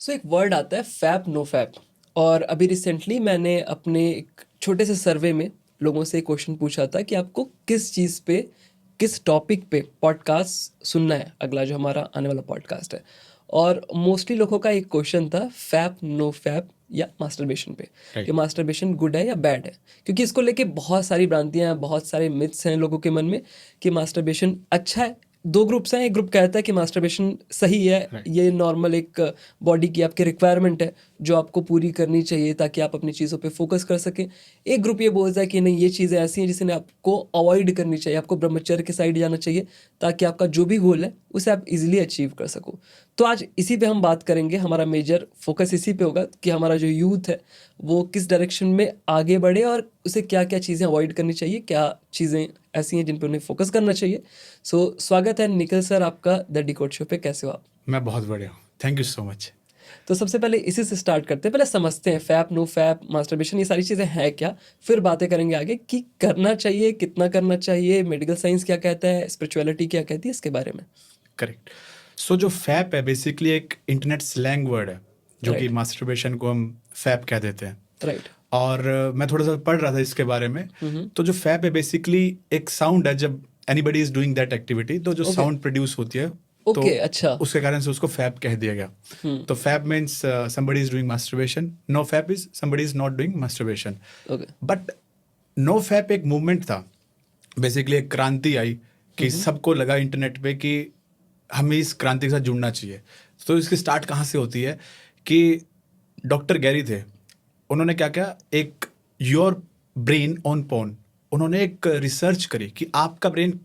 सो एक वर्ड आता है फैप नो फैप। और अभी रिसेंटली मैंने अपने एक छोटे से सर्वे में लोगों से एक क्वेश्चन पूछा था कि आपको किस चीज़ पे, किस टॉपिक पे पॉडकास्ट सुनना है, अगला जो हमारा आने वाला पॉडकास्ट है। और मोस्टली लोगों का एक क्वेश्चन था फैप नो फैप या मास्टरबेशन पे, कि मास्टरबेशन गुड है या बैड है। क्योंकि इसको लेके बहुत सारी भ्रांतियां हैं, बहुत सारे मिथ्स हैं लोगों के मन में कि मास्टरबेशन अच्छा है। दो ग्रुप्स हैं, एक ग्रुप कहता है कि मास्टरबेशन सही है, ये नॉर्मल एक बॉडी की आपकी रिक्वायरमेंट है जो आपको पूरी करनी चाहिए ताकि आप अपनी चीज़ों पे फोकस कर सकें। एक ग्रुप ये बोलता है कि नहीं, ये चीज़ें ऐसी हैं जिसे आपको अवॉइड करनी चाहिए, आपको ब्रह्मचर्य के साइड जाना चाहिए ताकि आपका जो भी गोल है उसे आप इजीली अचीव कर सको। तो आज इसी पे हम बात करेंगे, हमारा मेजर फोकस इसी पे होगा कि हमारा जो यूथ है वो किस डायरेक्शन में आगे बढ़े और उसे क्या क्या चीज़ें अवॉइड करनी चाहिए, क्या चीज़ें ऐसी हैं जिन पे उन्हें फोकस करना चाहिए। सो स्वागत है निखिल सर आपका द डिकोड शो पे। कैसे हो आप? मैं बहुत बढ़िया हूँ, थैंक यू सो मच। तो सबसे पहले इसी से स्टार्ट करते हैं, पहले समझते हैं फैप नो फैप मास्टरबेशन ये सारी चीज़ें हैं क्या, फिर बातें करेंगे आगे कि करना चाहिए, कितना करना चाहिए, मेडिकल साइंस क्या कहता है, स्पिरिचुअलिटी क्या कहती है इसके बारे में। करेक्ट। सो जो फैप है बेसिकली एक इंटरनेट स्लैंग वर्ड है जो कि Right. मास्टरबेशन को हम फैप कह देते हैं। राइट। और मैं थोड़ा सा पढ़ रहा था इसके बारे में। तो जो फैप है बेसिकली एक साउंड है, जब anybody is doing that activity तो जो Okay. साउंड प्रोड्यूस होती है तो ओके, अच्छा। उसके कारण से उसको फैप कह दिया गया। तो fap means somebody is doing masturbation, no fap is somebody is not doing masturbation. Okay. But no fap एक मूवमेंट था, बेसिकली एक क्रांति आई कि सबको लगा इंटरनेट पे कि हमें इस क्रांति के साथ जुड़ना चाहिए। तो इसकी स्टार्ट कहाँ से होती है कि डॉक्टर गैरी थे, उन्होंने क्या किया, एक योर ब्रेन ऑन पोर्न, उन्होंने एक रिसर्च करी कि आपका ब्रेन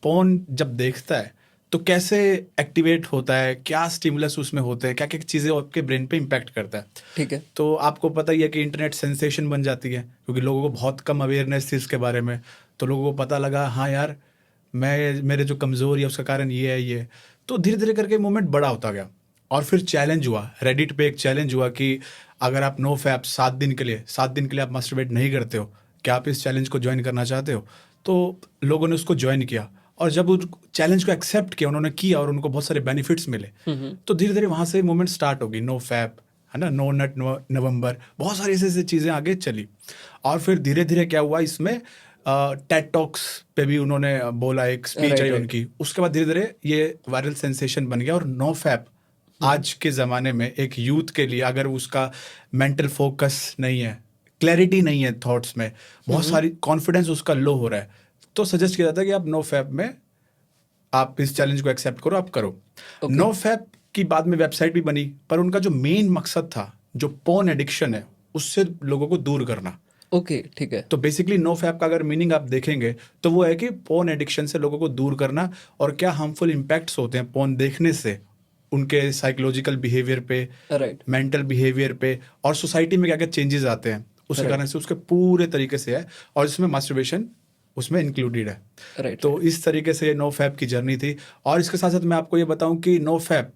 पोर्न जब देखता है तो कैसे एक्टिवेट होता है, क्या स्टिमुलस उसमें होते हैं, क्या क्या चीज़ें आपके ब्रेन पे इम्पैक्ट करता है। ठीक है। तो आपको पता ही है कि इंटरनेट सेंसेशन बन जाती है क्योंकि लोगों को बहुत कम अवेयरनेस थी इसके बारे में। तो लोगों को पता लगा हाँ यार, मैं मेरे जो कमज़ोरी है उसका कारण ये है ये। तो धीरे धीरे करके मूवमेंट बड़ा होता गया और फिर चैलेंज हुआ, रेडिट पे एक चैलेंज हुआ कि अगर आप नो फैप 7 दिन के लिए आप मास्टरबेट नहीं करते हो, क्या आप इस चैलेंज को ज्वाइन करना चाहते हो। तो लोगों ने उसको ज्वाइन किया और जब उस चैलेंज को एक्सेप्ट किया, उन्होंने किया और उनको बहुत सारे बेनिफिट्स मिले। तो धीरे धीरे वहाँ से मूवमेंट स्टार्ट होगी, नो फैप है ना, नो नट नवंबर, बहुत सारी ऐसी चीज़ें आगे चली। और फिर धीरे धीरे क्या हुआ इसमें, टेड टॉक्स पे भी उन्होंने बोला, एक स्पीच आई उनकी। उसके बाद धीरे धीरे ये वायरल सेंसेशन बन गया और नो फैप आज के ज़माने में एक यूथ के लिए, अगर उसका मेंटल फोकस नहीं है, क्लैरिटी नहीं है थॉट्स में, बहुत सारी कॉन्फिडेंस उसका लो हो रहा है, तो सजेस्ट किया जाता है कि आप नो फैप में आप इस चैलेंज को एक्सेप्ट करो, आप करो। नो फैप की बाद में वेबसाइट भी बनी, पर उनका जो मेन मकसद था, जो पोर्न एडिक्शन है उससे लोगों को दूर करना। ओके, ठीक है। तो बेसिकली नो फैप का अगर मीनिंग आप देखेंगे तो वो है कि पोर्न एडिक्शन से लोगों को दूर करना और क्या हार्मफुल इम्पैक्ट्स होते हैं पोर्न देखने से उनके साइकोलॉजिकल बिहेवियर पे, राइट। मेंटल बिहेवियर पे, और सोसाइटी में क्या क्या चेंजेस आते हैं उसके कारण से, उसके पूरे तरीके से है। और इसमें मास्टरबेशन उसमें इंक्लूडेड है। राइट। तो इस तरीके से नो फैप की जर्नी थी। और इसके साथ साथ मैं आपको ये बताऊं कि नो फैप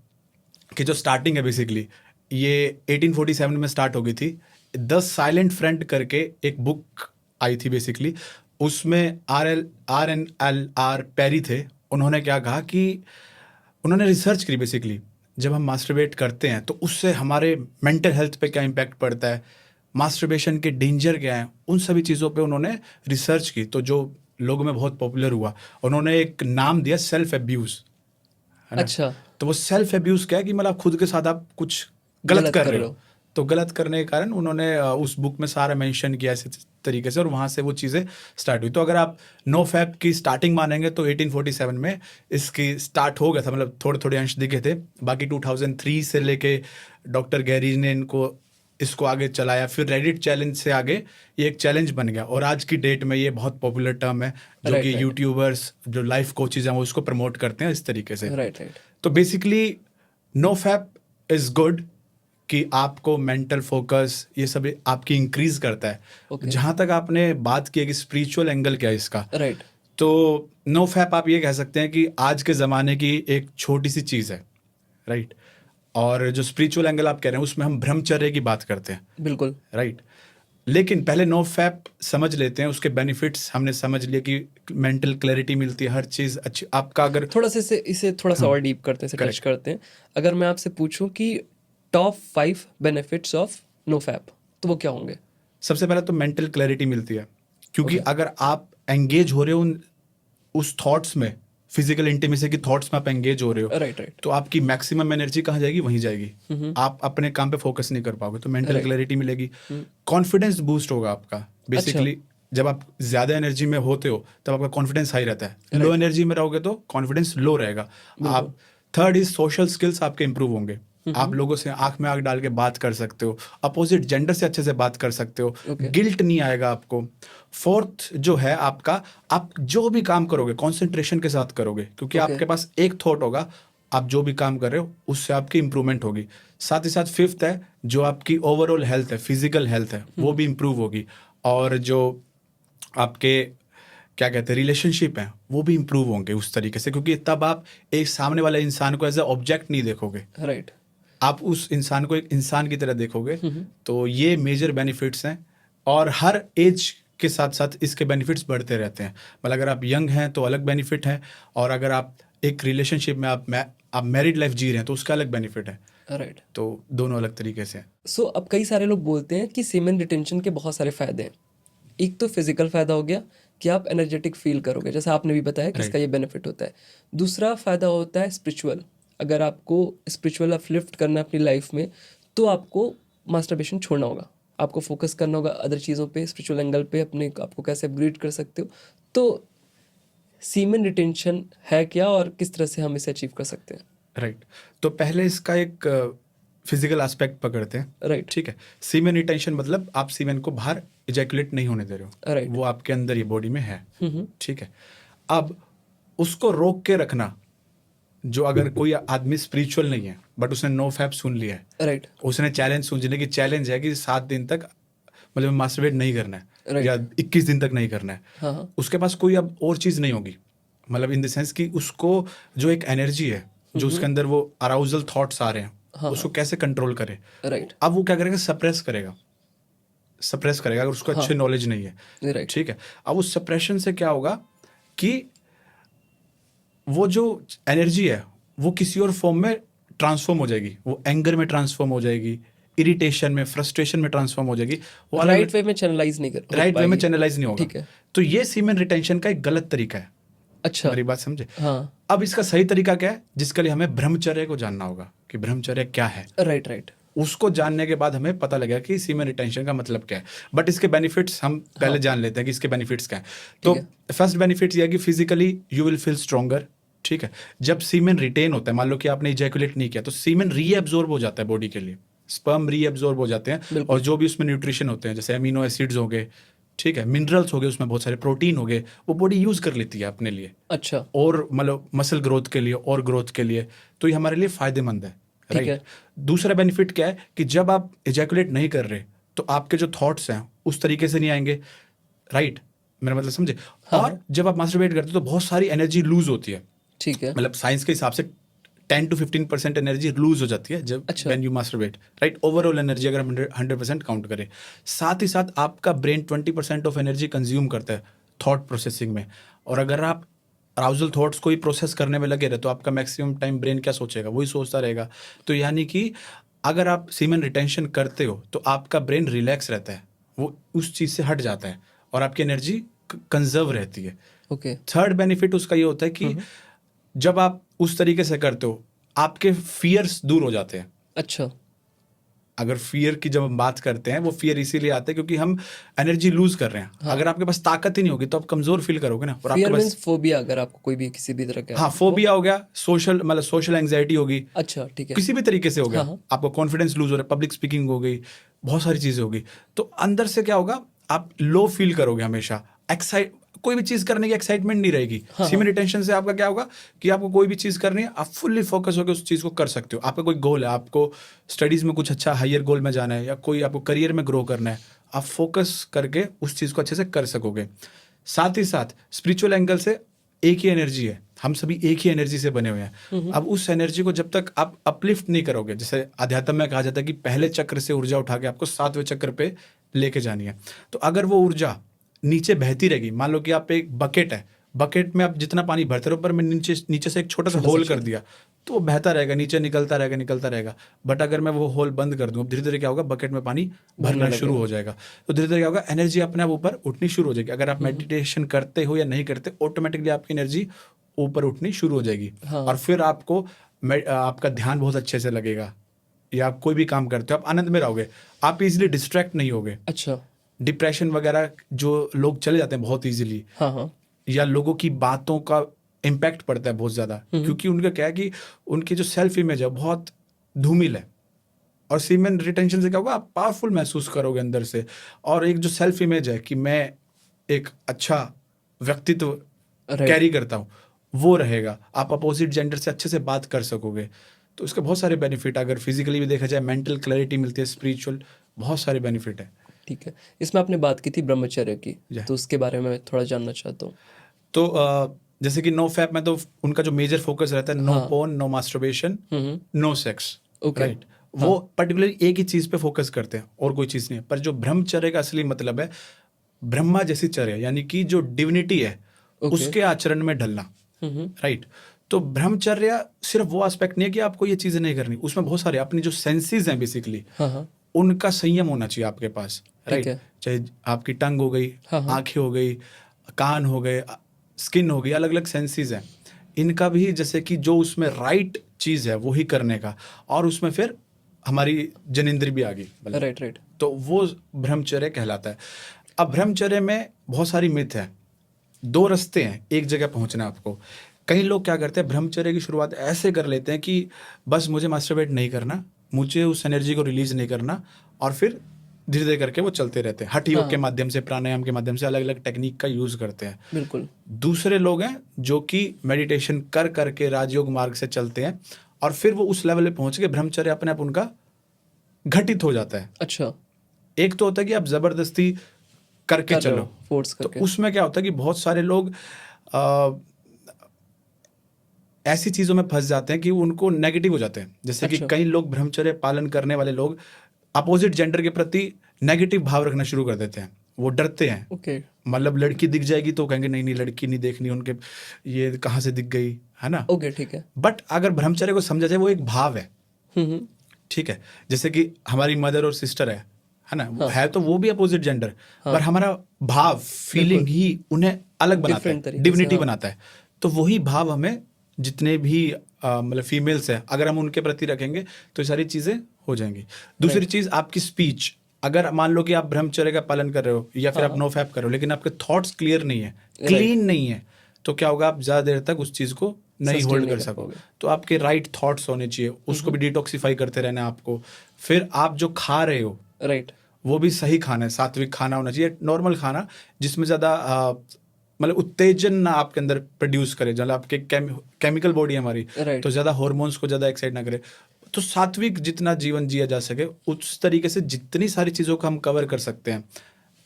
की जो स्टार्टिंग है बेसिकली ये 1847 में स्टार्ट हो गई थी। द साइलेंट फ्रंट करके एक बुक आई थी बेसिकली, उसमें आर पेरी थे। उन्होंने क्या कहा कि उन्होंने रिसर्च करी बेसिकली, जब हम मास्टरबेट करते हैं तो उससे हमारे मेंटल हेल्थ पे क्या इम्पैक्ट पड़ता है, मास्टरबेशन के डेंजर क्या हैं, उन सभी चीज़ों पे उन्होंने रिसर्च की। तो जो लोगों में बहुत पॉपुलर हुआ, उन्होंने एक नाम दिया सेल्फ एब्यूज़, है ना। अच्छा। तो वो सेल्फ एब्यूज़ क्या है कि मतलब खुद के साथ आप कुछ गलत कर रहे हो। तो गलत करने के कारण उन्होंने उस बुक में सारा मेंशन किया ऐसे तरीके से, और वहाँ से वो चीज़ें स्टार्ट हुई। तो अगर आप नो फैप की स्टार्टिंग मानेंगे तो 1847 में इसकी स्टार्ट हो गया था, मतलब थोड़े थोड़े अंश दिखे थे। बाकी 2003 से लेके डॉक्टर गैरी ने इसको आगे चलाया। फिर रेडिट चैलेंज से आगे ये एक चैलेंज बन गया और आज की डेट में ये बहुत पॉपुलर टर्म है जो कि यूट्यूबर्स, जो लाइफ कोचेज हैं, वो इसको प्रमोट करते हैं इस तरीके से। राइट। तो basically no fap is good कि आपको मेंटल फोकस ये सब आपकी इंक्रीज करता है। जहाँ तक आपने बात की है कि स्पिरिचुअल एंगल क्या है इसका, राइट। तो नो फैप आप ये कह सकते हैं कि आज के ज़माने की एक छोटी सी चीज़ है, राइट। और जो स्पिरिचुअल एंगल आप कह रहे हैं उसमें हम ब्रह्मचर्य की बात करते हैं, बिल्कुल। राइट। लेकिन पहले नो फैप समझ लेते हैं, उसके बेनिफिट्स हमने समझ लिया कि मेंटल क्लैरिटी मिलती है, हर चीज़ अच्छी आपका। अगर थोड़ा सा इसे थोड़ा सा और डीप करते हैं, इसे टच करेक्ट। करते हैं। अगर मैं आपसे पूछूं कि top 5 benefits of no fap, तो वो क्या होंगे? सबसे पहले तो मेंटल क्लैरिटी मिलती है, क्योंकि अगर आप एंगेज हो रहे हो उस थॉट्स में, फिजिकल इंटीमेसी की थॉट्स में आप एंगेज हो रहे हो, राइट राइट। तो आपकी मैक्सिमम एनर्जी कहाँ जाएगी? वहीं जाएगी। आप अपने काम पे फोकस नहीं कर पाओगे, तो मेंटल क्लैरिटी मिलेगी, कॉन्फिडेंस बूस्ट होगा आपका। बेसिकली जब आप ज्यादा एनर्जी में होते हो तब आपका कॉन्फिडेंस हाई रहता है, लो एनर्जी में रहोगे तो कॉन्फिडेंस लो रहेगा। आप थर्ड इज सोशल स्किल्स आपके इंप्रूव होंगे, आप लोगों से आंख में आंख डाल के बात कर सकते हो, अपोजिट जेंडर से अच्छे से बात कर सकते हो, गिल्ट नहीं आएगा आपको। फोर्थ जो है आपका, आप जो भी काम करोगे कॉन्सेंट्रेशन के साथ करोगे, क्योंकि आपके पास एक थॉट होगा, आप जो भी काम कर रहे हो उससे आपकी इंप्रूवमेंट होगी। साथ ही साथ फिफ्थ है जो आपकी ओवरऑल हेल्थ है, फिजिकल हेल्थ है, वो भी इंप्रूव होगी। और जो आपके क्या कहते हैं रिलेशनशिप हैं वो भी इंप्रूव होंगे उस तरीके से, क्योंकि तब आप एक सामने वाले इंसान को एज अ ऑब्जेक्ट नहीं देखोगे, राइट। आप उस इंसान को एक इंसान की तरह देखोगे। तो ये मेजर बेनिफिट्स हैं, और हर एज के साथ साथ इसके बेनिफिट्स बढ़ते रहते हैं। मतलब अगर आप यंग हैं तो अलग बेनिफिट है, और अगर आप एक रिलेशनशिप में आप मैरिड लाइफ जी रहे हैं तो उसका अलग बेनिफिट है। राइट। तो दोनों अलग तरीके से हैं। सो अब कई सारे लोग बोलते हैं कि सीमेन रिटेंशन के बहुत सारे फायदे हैं। एक तो फिजिकल फायदा हो गया कि आप एनर्जेटिक फील करोगे, जैसे आपने भी बताया कि इसका ये बेनिफिट होता है। दूसरा फायदा होता है स्पिरिचुअल, अगर आपको स्पिरिचुअल अपलिफ्ट करना है अपनी लाइफ में तो आपको मास्टरबेशन छोड़ना होगा, आपको फोकस करना होगा अदर चीज़ों पे, स्पिरिचुअल एंगल पे, अपने आपको कैसे अपग्रेड कर सकते हो। तो सीमेन रिटेंशन है क्या और किस तरह से हम इसे अचीव कर सकते हैं? राइट। तो पहले इसका एक फिजिकल एस्पेक्ट पकड़ते हैं। राइट। ठीक है, सीमेन रिटेंशन मतलब आप सीमेन को बाहर इजैकुलेट नहीं होने दे रहे हो, राइट। वो आपके अंदर ही बॉडी में है। ठीक है, अब उसको रोक के रखना, जो अगर कोई आदमी स्पिरिचुअल नहीं है बट उसने नो फैप सुन लिया है, राइट। उसने चैलेंज सुनने की चैलेंज है कि 7 दिन तक मतलब मास्टरबेट नहीं करना है, Right. या 21 दिन तक नहीं करना है। हाँ। उसके पास कोई अब और चीज़ नहीं होगी, मतलब इन द सेंस कि उसको जो एक एनर्जी है, जो उसके अंदर वो अराउजल थॉट्स आ रहे हैं, उसको कैसे कंट्रोल करे। राइट। अब वो क्या करेगा? सप्रेस करेगा अगर उसको अच्छी नॉलेज नहीं है। राइट। ठीक है, अब उस सप्रेशन से क्या होगा कि वो जो एनर्जी है वो किसी और फॉर्म में ट्रांसफॉर्म हो जाएगी, वो एंगर में ट्रांसफॉर्म हो जाएगी, इरिटेशन में, फ्रस्ट्रेशन में ट्रांसफॉर्म हो जाएगी, वो राइट वे में चैनलाइज नहीं कर राइट वे में चैनलाइज नहीं होगा। ठीक है। तो ये सीमेन रिटेंशन का एक गलत तरीका है। अच्छा। मेरी बात समझे? हाँ। अब इसका सही तरीका क्या है, जिसके लिए हमें ब्रह्मचर्य को जानना होगा कि ब्रह्मचर्य क्या है। Right right. उसको जानने के बाद हमें पता लगेगा कि सीमेन रिटेंशन का मतलब क्या है। बट इसके बेनिफिट्स हम पहले जान लेते हैं कि इसके बेनिफिट्स क्या है। तो फर्स्ट बेनिफिट यह है कि physically you will feel stronger. ठीक है, जब सीमेन रिटेन होता है, मान लो कि आपने इजैकुलेट नहीं किया, तो सीमेन रीएब्जॉर्ब हो जाता है बॉडी के लिए, स्पर्म रीएब्जॉर्ब हो जाते हैं, और जो भी उसमें न्यूट्रिशन होते हैं, जैसे अमीनो एसिड्स हो गए, ठीक है, मिनरल्स हो गए, उसमें बहुत सारे प्रोटीन हो गए, वो बॉडी यूज कर लेती है अपने लिए। अच्छा। और मतलब मसल ग्रोथ के लिए और ग्रोथ के लिए, तो ये हमारे लिए फायदेमंद है। राइट। दूसरा बेनिफिट क्या है कि जब आप इजैकुलेट नहीं कर रहे तो आपके जो थॉट्स हैं उस तरीके से नहीं आएंगे। राइट, मेरा मतलब समझे? और जब आप मास्टरबेट करते हो तो बहुत सारी एनर्जी लूज होती है। ठीक है। मतलब साइंस के हिसाब से 10 to 15% एनर्जी लूज हो जाती है जब when you masturbate. Right, overall energy अगर हम 100% काउंट करें। साथ ही साथ आपका ब्रेन 20% ऑफ एनर्जी कंज्यूम करता है थॉट प्रोसेसिंग में, और अगर आप अराउजल थॉट्स को ही प्रोसेस करने में लगे रहे तो आपका मैक्सिमम टाइम ब्रेन क्या सोचेगा, वही सोचता रहेगा। तो यानी कि अगर आप सीमेन रिटेंशन करते हो तो आपका ब्रेन रिलैक्स रहता है, वो उस चीज़ से हट जाता है और आपकी एनर्जी कंजर्व रहती है। ओके। थर्ड बेनिफिट उसका ये होता है कि जब आप उस तरीके से करते हो आपके फियर्स दूर हो जाते हैं। अच्छा। अगर फियर की जब हम बात करते हैं, वो फियर इसीलिए आते हैं क्योंकि हम एनर्जी लूज कर रहे हैं। अगर आपके पास ताकत ही नहीं होगी तो आप कमजोर फील करोगे ना। और फियर आपके मींस फोबिया, अगर आपको कोई भी किसी भी तरह का हाँ, फोबिया हो गया, सोशल मतलब सोशल एंग्जाइटी होगी। अच्छा ठीक है। किसी भी तरीके से हो गया, आपको कॉन्फिडेंस लूज हो रहा है, पब्लिक स्पीकिंग हो गई, बहुत सारी चीजें होगी। तो अंदर से क्या होगा, आप लो फील करोगे हमेशा, कोई भी चीज करने की एक्साइटमेंट नहीं रहेगी। सीमेन रिटेंशन से आपका क्या होगा कि आपको कोई भी चीज करनी है, आप फुल्ली फोकस होकर उस चीज को कर सकते हो। आपका कोई गोल है, आपको स्टडीज में कुछ अच्छा हायर गोल में जाना है, या कोई आपको करियर में ग्रो करना है, आप फोकस करके उस चीज को अच्छे से कर सकोगे। साथ ही साथ स्पिरिचुअल एंगल से एक ही एनर्जी है, हम सभी एक ही एनर्जी से बने हुए हैं। अब उस एनर्जी को जब तक आप अपलिफ्ट नहीं करोगे, जैसे अध्यात्म में कहा जाता है कि पहले चक्र से ऊर्जा उठा के आपको 7वें चक्र पे लेके जानी है। तो अगर वो ऊर्जा नीचे बहती रहेगी, मान लो कि आप एक बकेट है, बकेट में आप जितना पानी भरते रहो, पर मैं नीचे नीचे से एक छोटा सा होल कर दिया तो वो बहता रहेगा, नीचे निकलता रहेगा। बट अगर मैं वो होल बंद कर दूं, धीरे धीरे क्या होगा, बकेट में पानी भरना शुरू हो जाएगा। तो धीरे धीरे क्या होगा, एनर्जी अपने आप ऊपर उठनी शुरू हो जाएगी। अगर आप मेडिटेशन करते हो या नहीं करते, ऑटोमेटिकली आपकी एनर्जी ऊपर उठनी शुरू हो जाएगी। और फिर आपको आपका ध्यान बहुत अच्छे से लगेगा, या आप कोई भी काम करते हो आप आनंद में रहोगे, आप इजीली डिस्ट्रैक्ट नहीं होगे। अच्छा। डिप्रेशन वगैरह जो लोग चले जाते हैं बहुत इजीली, हाँ। या लोगों की बातों का इम्पैक्ट पड़ता है बहुत ज़्यादा, क्योंकि उनका क्या है कि उनकी जो सेल्फ इमेज है बहुत धूमिल है। और सीमेन रिटेंशन से क्या होगा, आप पावरफुल महसूस करोगे अंदर से। और एक जो सेल्फ इमेज है कि मैं एक अच्छा व्यक्तित्व कैरी करता हूँ, वो रहेगा। आप अपोजिट जेंडर से अच्छे से बात कर सकोगे। तो इसके बहुत सारे बेनिफिट, अगर फिजिकली भी देखा जाए, मेंटल क्लैरिटी मिलती है, स्पिरिचुअल बहुत सारे बेनिफिट है। ठीक है, इसमें आपने बात की थी ब्रह्मचर्य की, तो उसके बारे में थोड़ा जानना चाहता हूँ। तो जैसे कि नो फैप में तो उनका जो मेजर फोकस रहता है, no porn, no masturbation, no sex, right. वो पर्टिकुलरली एक ही चीज पे फोकस करते हैं और कोई चीज नहीं है। पर जो ब्रह्मचर्य का असली मतलब है ब्रह्मा जैसी चर्या, यानी कि जो डिविनिटी है उसके आचरण में ढलना, राइट। तो ब्रह्मचर्य सिर्फ वो एस्पेक्ट नहीं है कि आपको ये चीजें नहीं करनी, उसमें बहुत सारे अपनी जो सेंसेस हैं बेसिकली, उनका संयम होना चाहिए आपके पास, राइट। चाहे आपकी टंग हो गई, आंखें हो गई, कान हो गए, स्किन हो गई, अलग अलग सेंसेस हैं, इनका भी जैसे कि जो उसमें राइट चीज है वो ही करने का। और उसमें फिर हमारी जनेंद्रिय भी आ गई, राइट। तो वो ब्रह्मचर्य कहलाता है। अब ब्रह्मचर्य में बहुत सारी मिथ है, दो रास्ते हैं एक जगह पहुंचना आपको। कई लोग क्या करते हैं, ब्रह्मचर्य की शुरुआत ऐसे कर लेते हैं कि बस मुझे मास्टरबेट नहीं करना, मुझे उस एनर्जी को रिलीज नहीं करना, और फिर धीरे धीरे करके वो चलते रहते हैं। हठ योग के माध्यम से, प्राणायाम के माध्यम से, अलग अलग टेक्निक का यूज करते हैं। बिल्कुल। दूसरे लोग हैं जो कि मेडिटेशन कर करके राजयोग मार्ग से चलते हैं, और फिर वो उस लेवल पे पहुंच के ब्रह्मचर्य अपने आप उनका घटित हो जाता है। अच्छा। एक तो होता है कि आप जबरदस्ती करके चलो, फोर्स करके। तो उसमें क्या होता है कि बहुत सारे लोग ऐसी चीजों में फंस जाते हैं कि उनको नेगेटिव हो जाते हैं। जैसे कि कई लोग ब्रह्मचर्य पालन करने वाले लोग अपोजिट जेंडर के प्रति नेगेटिव भाव रखना शुरू कर देते हैं, वो डरते हैं। मतलब लड़की दिख जाएगी तो कहेंगे नहीं लड़की नहीं देखनी, उनके ये कहाँ से दिख गई, है ना। ठीक है। बट अगर ब्रह्मचर्य को समझा जाए, वो एक भाव है, ठीक है। जैसे कि हमारी मदर और सिस्टर है ना, है तो वो भी अपोजिट जेंडर, पर हमारा भाव, फीलिंग ही उन्हें अलग बनाता है, डिविनिटी बनाता है। तो वही भाव हमें जितने भी मतलब फीमेल्स है, अगर हम उनके प्रति रखेंगे तो ये सारी चीजें हो जाएंगी। दूसरी चीज, आपकी स्पीच, अगर मान लो कि आप ब्रह्मचर्य का पालन कर रहे हो या फिर आप नो फैप कर रहे हो, लेकिन आपके थॉट्स क्लियर नहीं है, क्लीन नहीं है, तो क्या होगा, आप ज्यादा देर तक उस चीज को नहीं होल्ड कर सकोगे। तो आपके राइट थॉट्स होने चाहिए, उसको भी डिटॉक्सिफाई करते रहना है आपको। फिर आप जो खा रहे हो, राइट, वो भी सही खाना है, सात्विक खाना होना चाहिए, नॉर्मल खाना जिसमें ज्यादा मतलब उत्तेजन ना आपके अंदर प्रोड्यूस करे, जब आपके केमिकल बॉडी हमारी, तो ज्यादा हार्मोन्स को ज्यादा एक्साइट ना करे। तो सात्विक जितना जीवन जिया जा सके उस तरीके से जितनी सारी चीजों को हम कवर कर सकते हैं।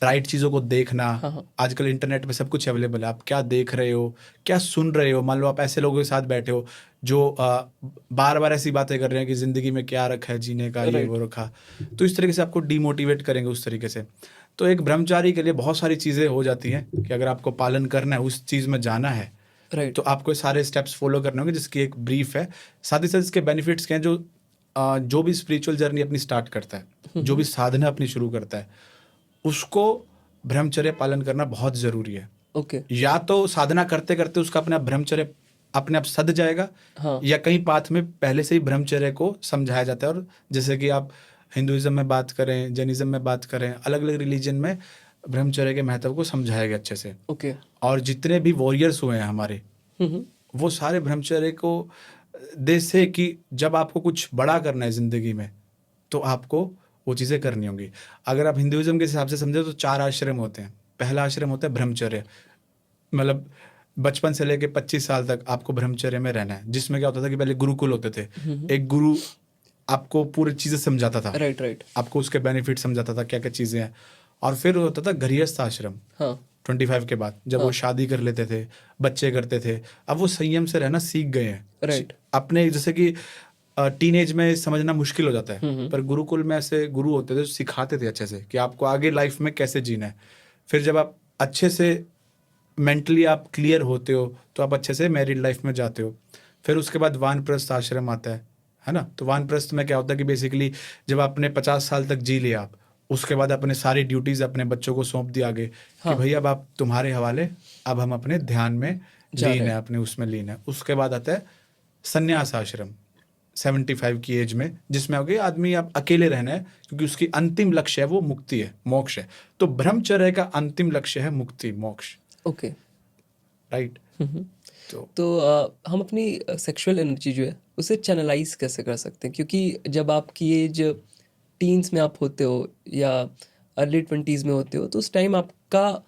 राइट चीजों को देखना, आजकल इंटरनेट पे सब कुछ अवेलेबल है, आप क्या देख रहे हो, क्या सुन रहे हो। मान लो आप ऐसे लोगों के साथ बैठे हो जो बार बार ऐसी बातें कर रहे हैं कि जिंदगी में क्या रखा है जीने का, ये वो रखा, तो इस तरीके से आपको डिमोटिवेट करेंगे उस तरीके से। तो एक ब्रह्मचारी के लिए बहुत सारी चीजें हो जाती हैं कि अगर आपको पालन करना है, उस चीज में जाना है, तो आपको सारे स्टेप्स फॉलो करने होंगे, जिसकी एक ब्रीफ है। साथ ही साथ इसके बेनिफिट्स क्या हैं, जो भी स्पिरिचुअल जर्नी अपनी स्टार्ट करता है, जो भी साधना अपनी शुरू करता है, उसको ब्रह्मचर्य पालन करना बहुत जरूरी है। या तो साधना करते करते उसका अपना ब्रह्मचर्य अपने आप सध जाएगा, या कहीं पाथ में पहले से ही ब्रह्मचर्य को समझाया जाता है। और जैसे कि आप हिंदुइज्म में बात करें, जैनिज्म में बात करें, अलग अलग रिलीजन में ब्रह्मचर्य के महत्व को समझाया गया अच्छे से। और जितने भी वॉरियर्स हुए हैं हमारे, वो सारे ब्रह्मचर्य को देश से कि जब आपको कुछ बड़ा करना है जिंदगी में, तो आपको वो चीज़ें करनी होंगी। अगर आप हिंदुइज्म के हिसाब से समझे तो 4 आश्रम होते हैं। पहला आश्रम होता है ब्रह्मचर्य, मतलब बचपन से लेके 25 साल तक आपको ब्रह्मचर्य में रहना है, जिसमें क्या होता था कि पहले गुरुकुल होते थे, एक गुरु आपको पूरी चीजें समझाता था, राइट, आपको उसके बेनिफिट समझाता था, क्या क्या चीजें हैं। और फिर होता था गृहस्थ आश्रम, 25 के बाद, जब वो शादी कर लेते थे, बच्चे करते थे, अब वो संयम से रहना सीख गए हैं, राइट। अपने जैसे कि टीनेज में समझना मुश्किल हो जाता है, पर गुरुकुल में ऐसे गुरु होते थे, सिखाते थे अच्छे से कि आपको आगे लाइफ में कैसे जीना है। फिर जब आप अच्छे से मेंटली आप क्लियर होते हो तो आप अच्छे से मैरिड लाइफ में जाते हो। फिर उसके बाद वानप्रस्थ आश्रम आता है ना। तो वानप्रस्थ में क्या होता है कि बेसिकली जब आपने 50 साल तक जी लिया, आप उसके बाद अपने सारी ड्यूटीज अपने बच्चों को सौंप दिया आगे कि हाँ। भाई अब आप तुम्हारे हवाले, अब हम अपने ध्यान में जा लीन रहे है, हैं। अपने उसमें लीन है। उसके बाद आता है संन्यास आश्रम 75 की एज में, जिसमें हो गए आदमी आप अकेले रहना है, क्योंकि उसकी अंतिम लक्ष्य है वो मुक्ति है, मोक्ष है। तो ब्रह्मचर्य का अंतिम लक्ष्य है मुक्ति, मोक्ष, ओके। राइट। हम्म। तो तो हम अपनी सेक्सुअल एनर्जी जो है उसे चैनलाइज कैसे कर सकते हैं? क्योंकि जब आपकी एज टीन्स में आप होते हो या अर्ली 20s में होते हो, तो उस टाइम आपका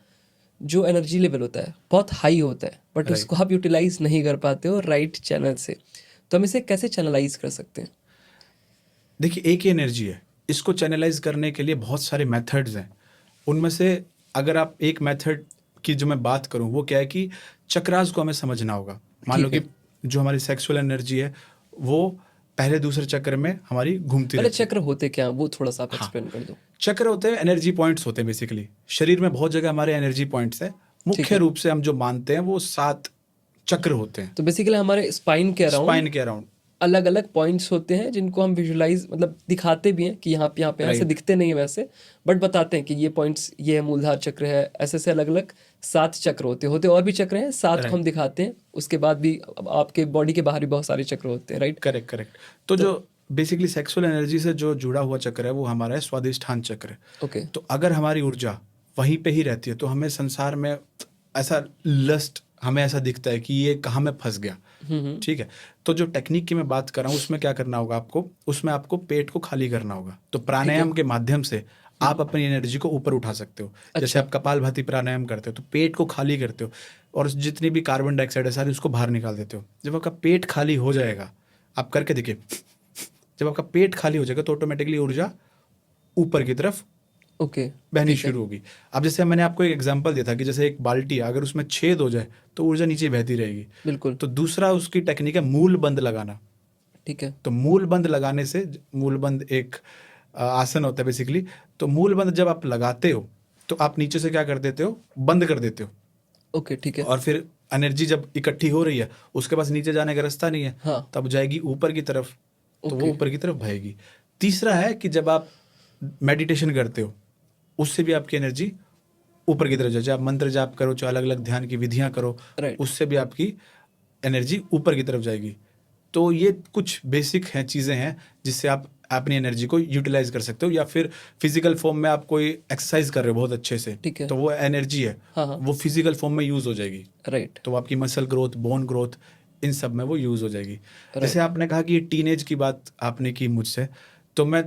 जो एनर्जी लेवल होता है बहुत हाई होता है, बट Right. उसको आप यूटिलाइज नहीं कर पाते हो राइट चैनल से। तो हम इसे कैसे चैनलाइज कर सकते हैं? देखिए, एक ही एनर्जी है, इसको चैनलाइज करने के लिए बहुत सारे मेथड्स हैं। उनमें से अगर आप एक मेथड की जो मैं बात करूं, वो क्या है कि चक्रास को हमें समझना होगा। मान लो ठीक कि है। जो हमारी सेक्सुअल एनर्जी है वो पहले दूसरे चक्र में हमारी घूमती पहले रहती है। चक्र होते क्या हैं, वो थोड़ा सा आप हाँ, एक्सप्लेन कर दो। चक्र होते हैं, एनर्जी पॉइंट्स होते हैं। बेसिकली शरीर में बहुत जगह हमारे एनर्जी पॉइंट्स हैं। ठीक मुख्य है। रूप से हम जो मानते हैं वो 7 चक्र होते हैं तो बेसिकली हमारे स्पाइन के अराउंड स्पाइन के अराउंड। अलग अलग पॉइंट्स होते हैं जिनको हम विजुलाइज, मतलब दिखाते भी हैं कि यहाँ पे ऐसे राइट, दिखते नहीं है वैसे, बट बताते हैं कि ये पॉइंट्स, ये है मूलधार चक्र है, ऐसे से अलग अलग 7 चक्र होते और भी चक्र हैं, 7 को हम राइट, दिखाते हैं। उसके बाद भी आपके बॉडी के बाहर भी बहुत सारे चक्र होते हैं, राइट? Correct correct. तो तो जो बेसिकली सेक्सुअल एनर्जी से जो जुड़ा हुआ चक्र है वो हमारा है स्वादिष्ठान चक्र। ओके। तो अगर हमारी ऊर्जा वहीं पे ही रहती है तो हमें संसार में ऐसा लस्ट, हमें ऐसा दिखता है कि ये कहाँ मैं फंस गया। ठीक है। तो जो टेक्निक की मैं बात कर रहा हूँ उसमें क्या करना होगा आपको, उसमें आपको पेट को खाली करना होगा। तो प्राणायाम के माध्यम से आप अपनी एनर्जी को ऊपर उठा सकते हो। जैसे अच्छा। आप कपालभाति प्राणायाम करते हो तो पेट को खाली करते हो और जितनी भी कार्बन डाइऑक्साइड है सारी उसको बाहर निकाल देते हो। जब आपका पेट खाली हो जाएगा, आप करके देखिए, जब आपका पेट खाली हो जाएगा तो ऑटोमेटिकली ऊर्जा ऊपर की तरफ ओके। बहनी ठीक है। शुरू होगी। अब जैसे मैंने आपको एक एग्जांपल दिया था कि जैसे एक बाल्टी है, अगर उसमें छेद हो जाए तो ऊर्जा नीचे बहती रहेगी। बिल्कुल। तो दूसरा उसकी टेक्निक है मूल बंद लगाना। ठीक है। तो मूल बंद लगाने से, मूल बंद एक आसन होता है बेसिकली। तो मूल बंद जब आप लगाते हो तो आप नीचे से क्या कर देते हो, बंद कर देते हो। ओके। ठीक है। और फिर एनर्जी जब इकट्ठी हो रही है उसके पास नीचे जाने का रास्ता नहीं है, हाँ। तब जाएगी ऊपर की तरफ, तो वो ओके। ऊपर की तरफ बहेगी। तीसरा है कि जब आप मेडिटेशन करते हो उससे भी आपकी एनर्जी ऊपर की तरफ जाए। चाहे आप मंत्र जाप करो, चाहे अलग अलग ध्यान की विधियां करो, राइट। उससे भी आपकी एनर्जी ऊपर की तरफ जाएगी। तो ये कुछ बेसिक हैं, चीज़ें हैं जिससे आप अपनी एनर्जी को यूटिलाइज कर सकते हो। या फिर फिजिकल फॉर्म में आप कोई एक्सरसाइज कर रहे हो बहुत अच्छे से, ठीक है। तो वो एनर्जी है, हाँ हाँ। वो फिजिकल फॉर्म में यूज़ हो जाएगी। राइट। तो आपकी मसल ग्रोथ, बोन ग्रोथ, इन सब में वो यूज़ हो जाएगी। राइट। जैसे आपने कहा कि टीनेज की बात आपने की मुझसे, तो मैं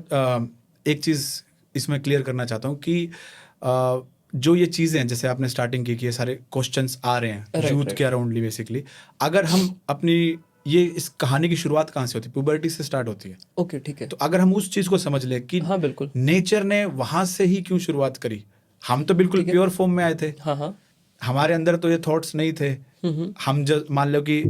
एक चीज़ इसमें क्लियर करना चाहता हूँ कि जो ये चीज़ें हैं, जैसे आपने स्टार्टिंग की कि ये सारे क्वेश्चंस आ रहे हैं राइट। Youth right. के अराउंडली बेसिकली, अगर हम अपनी ये इस कहानी की शुरुआत कहाँ से होती है, पुबर्टी से स्टार्ट होती है। ओके। ठीक है। तो अगर हम उस चीज़ को समझ लें कि हाँ बिल्कुल। नेचर ने वहाँ से ही क्यों शुरुआत करी। हम तो बिल्कुल ठीक है। प्योर फॉर्म में आए थे, हाँ हाँ। हमारे अंदर तो ये थॉट्स नहीं थे। हम जब मान लो कि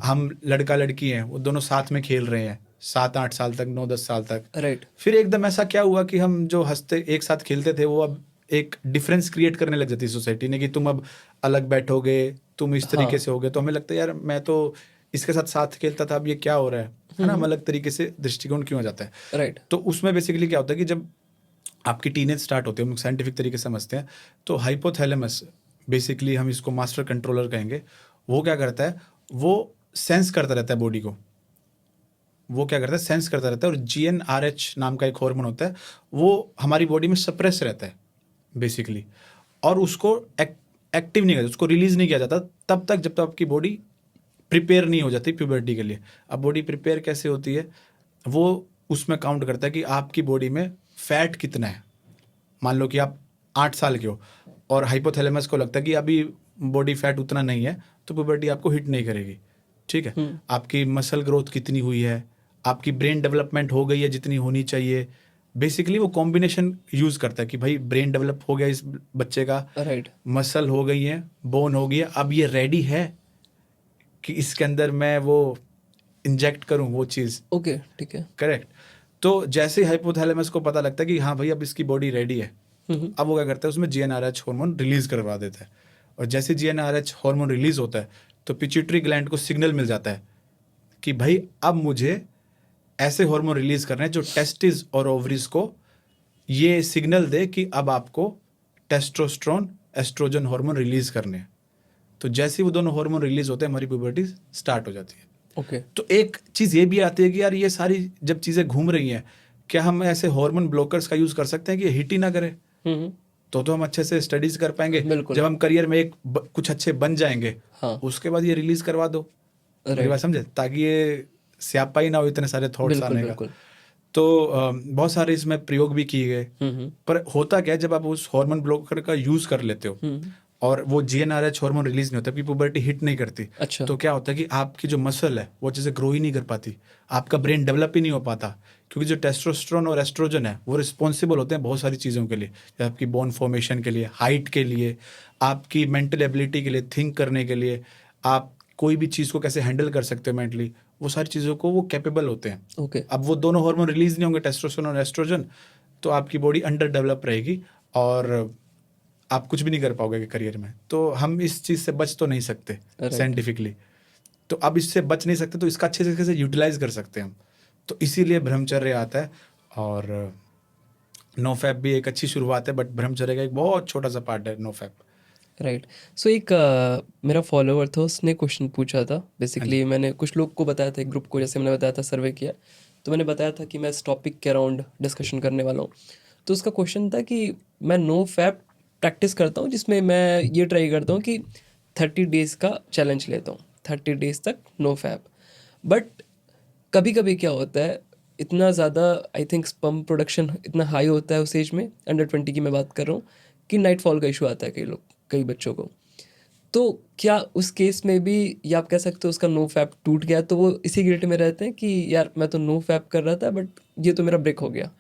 हम लड़का लड़की हैं, वो दोनों साथ में खेल रहे हैं 7-8 साल तक, 9-10 साल तक। राइट। फिर एकदम ऐसा क्या हुआ कि हम जो हंसते एक साथ खेलते थे वो अब एक डिफरेंस क्रिएट करने लग जाती सोसाइटी ने कि तुम अब अलग बैठोगे, तुम इस तरीके हाँ। से होगे। तो हमें लगता है यार मैं तो इसके साथ साथ खेलता था, अब ये क्या हो रहा है ना। हम अलग तरीके से दृष्टिकोण क्यों आ जाता है। राइट। तो उसमें बेसिकली क्या होता है कि जब आपकी टीनेज स्टार्ट होती है, हम साइंटिफिक तरीके से समझते हैं, तो हाइपोथैलेमस, बेसिकली हम इसको मास्टर कंट्रोलर कहेंगे, वो क्या करता है, वो सेंस करता रहता है बॉडी को। वो क्या करता है, सेंस करता रहता है। और GnRH नाम का एक हार्मोन होता है, वो हमारी बॉडी में सप्रेस रहता है बेसिकली, और उसको एक्टिव नहीं करता, उसको रिलीज नहीं किया जाता तब तक जब तक आपकी बॉडी प्रिपेयर नहीं हो जाती प्यूबर्टी के लिए। अब बॉडी प्रिपेयर कैसे होती है, वो उसमें काउंट करता है कि आपकी बॉडी में फैट कितना है। मान लो कि आप 8 साल के हो और हाइपोथैलेमस को लगता है कि अभी बॉडी फैट उतना नहीं है, तो प्यूबर्टी आपको हिट नहीं करेगी। ठीक है। आपकी मसल ग्रोथ कितनी हुई है, आपकी ब्रेन डेवलपमेंट हो गई है जितनी होनी चाहिए। बेसिकली वो कॉम्बिनेशन यूज करता है कि भाई ब्रेन डेवलप हो गया इस बच्चे का, राइट। मसल हो गई है, बोन हो गई है, अब ये रेडी है कि इसके अंदर मैं वो इंजेक्ट करूं वो चीज़। ओके। ठीक है। करेक्ट। तो जैसे ही हाइपोथैलेमस को पता लगता है कि हाँ भाई अब इसकी बॉडी रेडी है, अब वो क्या करता है, उसमें GnRH हार्मोन रिलीज करवा देता है। और जैसे GnRH हार्मोन रिलीज होता है तो पिट्यूटरी ग्लैंड को सिग्नल मिल जाता है कि भाई अब मुझे ऐसे हार्मोन रिलीज करने हैं जो टेस्टिस और ओवरीज को ये सिग्नल दे कि अब आपको टेस्टोस्टेरोन एस्ट्रोजन हार्मोन रिलीज करने हैं। तो जैसे ही वो दोनों हार्मोन रिलीज होते हैं हमारी प्यूबर्टी स्टार्ट हो जाती है। ओके। तो एक चीज़ ये भी आती है कि यार ये सारी जब चीज़ें घूम रही हैं, क्या हम ऐसे हार्मोन ब्लॉकर्स का यूज़ कर सकते हैं कि ये हिट ही ना करे? तो हम अच्छे से स्टडीज कर पाएंगे। बिल्कुल। जब हम करियर में कुछ अच्छे बन जाएंगे, हाँ। उसके बाद ये रिलीज करवा दो। मेरी राइट। बात समझे? ताकि ये स्यापा ही ना हो इतने सारे थॉट्स बिल्कुल आने का। बिल्कुल। तो बहुत सारे इसमें प्रयोग भी किए गए। पर होता क्या है, जब आप उस हार्मोन ब्लॉकर का यूज कर लेते हो और वो GnRH हार्मोन रिलीज नहीं होता, आपकी पुबर्टी हिट नहीं करती, अच्छा। तो क्या होता है कि आपकी जो मसल है वो अच्छे से ग्रो ही नहीं कर पाती, आपका ब्रेन डेवलप ही नहीं हो पाता। क्योंकि जो टेस्टोस्टेरोन और एस्ट्रोजन है वो रिस्पॉन्सिबल होते हैं बहुत सारी चीज़ों के लिए, आपकी बोन फॉर्मेशन के लिए, हाइट के लिए, आपकी मेंटल एबिलिटी के लिए, थिंक करने के लिए, आप कोई भी चीज़ को कैसे हैंडल कर सकते हो मेंटली, वो सारी चीज़ों को वो कैपेबल होते हैं। ओके। अब वो दोनों हार्मोन रिलीज नहीं होंगे, टेस्टोस्टेरोन और एस्ट्रोजन, तो आपकी बॉडी अंडर डेवलप रहेगी और आप कुछ भी नहीं कर पाओगे करियर में। तो हम इस चीज़ से बच तो नहीं सकते साइंटिफिकली। तो अब इससे बच नहीं सकते, तो इसका अच्छे तरीके से यूटिलाइज कर सकते हैं हम। तो इसीलिए ब्रह्मचर्य आता है। और नो फैप भी एक अच्छी शुरुआत है, बट ब्रह्मचर्य का एक बहुत छोटा सा पार्ट है नो फैप। राइट। सो एक मेरा फॉलोअर था, उसने क्वेश्चन पूछा था। बेसिकली मैंने कुछ लोग को बताया था, एक ग्रुप को, जैसे मैंने बताया था सर्वे किया, तो मैंने बताया था कि मैं इस टॉपिक के अराउंड डिस्कशन करने वाला हूँ। तो उसका क्वेश्चन था कि मैं नो फैप प्रैक्टिस करता हूँ, जिसमें मैं ये ट्राई करता हूँ कि 30 डेज़ का चैलेंज लेता हूँ, 30 डेज़ तक नो फैप। बट कभी कभी क्या होता है, इतना ज़्यादा आई थिंक स्पर्म प्रोडक्शन इतना हाई होता है उस एज में, अंडर 20 की मैं बात कर रहा हूँ, कि नाइट फॉल का इशू आता है कई बच्चों को। तो क्या उस केस में भी ये आप कह सकते हो उसका नो फैप टूट गया, तो वो इसी गिल्ट में रहते हैं कि यार मैं तो नो फैप कर रहा था बट ये तो मेरा ब्रेक हो गया?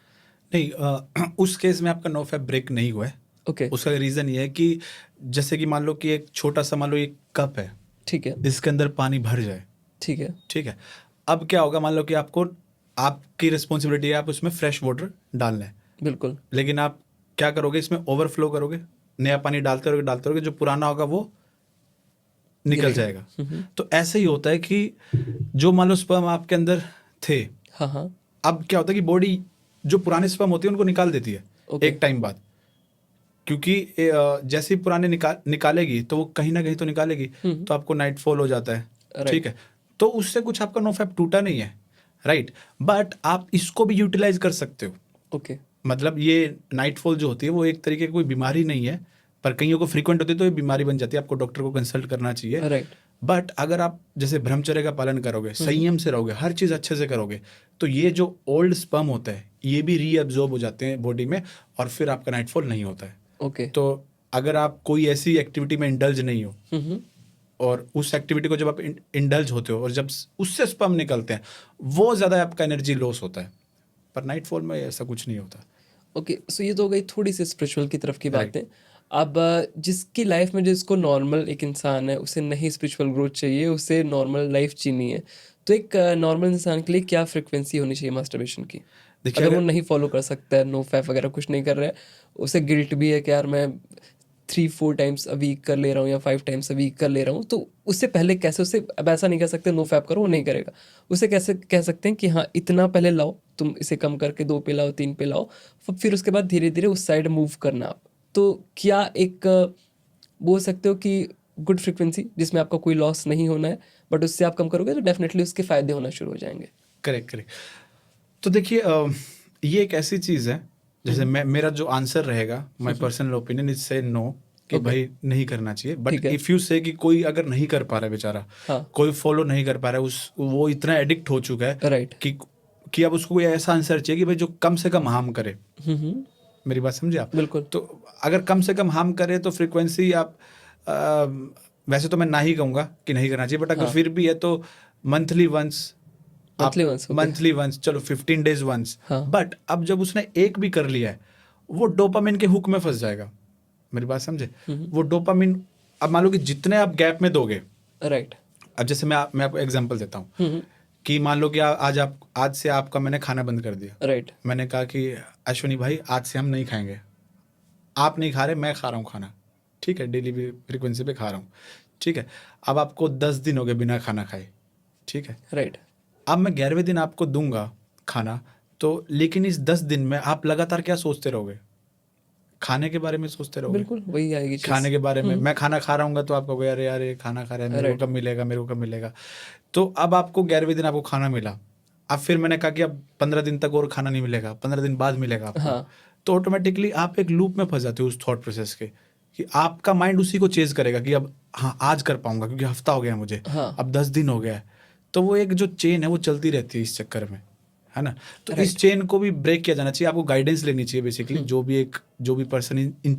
नहीं, उस केस में आपका नो फैप ब्रेक नहीं हुआ है। ओके। उसका रीज़न ये है कि जैसे कि मान लो कि एक छोटा सा, मान लो एक कप है, ठीक है। इसके अंदर पानी भर जाए, ठीक है। ठीक है। अब क्या होगा, मान लो कि आपको, आपकी रिस्पॉन्सिबिलिटी है आप उसमें फ्रेश वाटर डालना है, बिल्कुल। लेकिन आप क्या करोगे, इसमें ओवरफ्लो करोगे, नया पानी डालते रहोगे, जो पुराना होगा वो निकल जाएगा। तो ऐसे ही होता है कि जो मान लो स्पर्म आपके अंदर थे, हाँ हाँ। अब क्या होता है कि बॉडी जो पुराने स्पर्म होती है उनको निकाल देती है एक टाइम बाद। क्योंकि जैसे ही पुराने निकालेगी तो वो कहीं ना कहीं तो निकालेगी, तो आपको नाइट फॉल हो जाता है, ठीक है। तो उससे कुछ आपका नो फैप टूटा नहीं है, राइट। बट आप इसको भी यूटिलाइज कर सकते हो। ओके। मतलब ये नाइट फॉल जो होती है वो एक तरीके की कोई बीमारी नहीं है, पर कईयों को फ्रीक्वेंट होती है तो ये बीमारी बन जाती है, आपको डॉक्टर को कंसल्ट करना चाहिए, राइट। बट अगर आप जैसे ब्रह्मचर्य का पालन करोगे, संयम से रहोगे, हर चीज़ अच्छे से करोगे, तो ये जो ओल्ड स्पर्म होता है ये भी रीअब्जॉर्ब हो जाते हैं बॉडी में, और फिर आपका नाइटफॉल नहीं होता है। ओके। तो अगर आप कोई ऐसी एक्टिविटी में इंडल्ज नहीं हो, और उस एक्टिविटी को जब आप इंडल्ज होते हो और जब उससे स्पर्म निकलते हैं, वो ज़्यादा आपका एनर्जी लॉस होता है, पर नाइटफॉल में ऐसा कुछ नहीं होता। ओके। सो ये तो हो गई थोड़ी सी स्पिरिचुअल की तरफ की बातें। अब जिसकी लाइफ में, जिसको नॉर्मल एक इंसान है, उसे नहीं स्पिरिचुअल ग्रोथ चाहिए, उसे नॉर्मल लाइफ जीनी है, तो एक नॉर्मल इंसान के लिए क्या फ्रिक्वेंसी होनी चाहिए मास्टरबेशन की? अगर वो नहीं फॉलो कर सकता है, नो फैप वगैरह कुछ नहीं कर रहा है, उसे गिल्ट भी है कि यार मैं 3-4 टाइम्स अ वीक कर ले रहा हूँ या 5 टाइम्स अ वीक कर ले रहा हूँ, तो उससे पहले कैसे उसे, अब ऐसा नहीं कह सकते नो फैप करो, वो नहीं करेगा, उसे कैसे कह सकते हैं कि हाँ इतना पहले लाओ, तुम इसे कम करके 2 पे लाओ, 3 पे लाओ, फिर उसके बाद धीरे धीरे उस साइड मूव करना आप? तो क्या एक बोल सकते हो कि गुड फ्रिक्वेंसी जिसमें आपका कोई लॉस नहीं होना है, बट उससे आप कम करोगे तो डेफिनेटली उसके फ़ायदे होना शुरू हो जाएंगे? करेक्ट। तो देखिए, ये एक ऐसी चीज़ है, जैसे मेरा जो आंसर रहेगा, माय पर्सनल ओपिनियन इज से नो, कि भाई नहीं करना चाहिए। बट इफ़ यू से कि कोई अगर नहीं कर पा रहा है बेचारा, कोई फॉलो नहीं कर पा रहा है, वो इतना एडिक्ट हो चुका है, राइट, कि अब उसको कोई ऐसा आंसर चाहिए कि भाई जो कम से कम हार्म करे। मेरी बात समझे आप? बिल्कुल। तो अगर कम से कम हार्म करे तो फ्रीक्वेंसी आप, वैसे तो मैं ना ही कहूँगा कि नहीं करना चाहिए, बट अगर फिर भी है तो मंथली वंस, मंथली वंस, चलो 15 डेज वंस। बट अब जब उसने एक भी कर लिया है, वो डोपामिन के हुक में फंस जाएगा। मेरी बात समझे? वो डोपामिन, अब मान लो कि जितने आप गैप में दोगे, राइट। अब जैसे मैं आपको एग्जांपल देता हूँ कि मान लो कि आज से आपका मैंने खाना बंद कर दिया, राइट। मैंने कहा कि अश्विनी भाई आज से हम नहीं खाएंगे, आप नहीं खा रहे, मैं खा रहा हूँ खाना, ठीक है, डेली फ्रीक्वेंसी पे खा रहा हूँ, ठीक है। अब आपको 10 दिन हो गए बिना खाना खाए, ठीक है। राइट। अब मैं 11वें दिन आपको दूंगा खाना, तो लेकिन इस 10 दिन में आप लगातार क्या सोचते रहोगे? खाने के बारे में सोचते रहोगे, बिल्कुल वही आएगी चीज। खाने के बारे में। मैं खाना खा रहा हूँ तो आप कहोगे अरे यार ये खाना खा रहा है, मेरे को Right. कब मिलेगा, मेरे को कब मिलेगा। तो अब आपको 11वें दिन आपको खाना मिला, अब फिर मैंने कहा कि अब 15 दिन तक और खाना नहीं मिलेगा, 15 दिन बाद मिलेगा आपको। हाँ। तो ऑटोमेटिकली आप एक लूप में फंस जाते हो उस थॉट प्रोसेस के, कि आपका माइंड उसी को चेज करेगा कि अब हाँ आज कर पाऊंगा क्योंकि हफ्ता हो गया मुझे, हाँ। अब 10 दिन हो गया है। तो वो एक जो चेन है वो चलती रहती है इस चक्कर में, है ना। तो इस Right. चेन को भी ब्रेक किया जाना चाहिए, आपको गाइडेंस लेनी चाहिए बेसिकली। जो भी पर्सन इन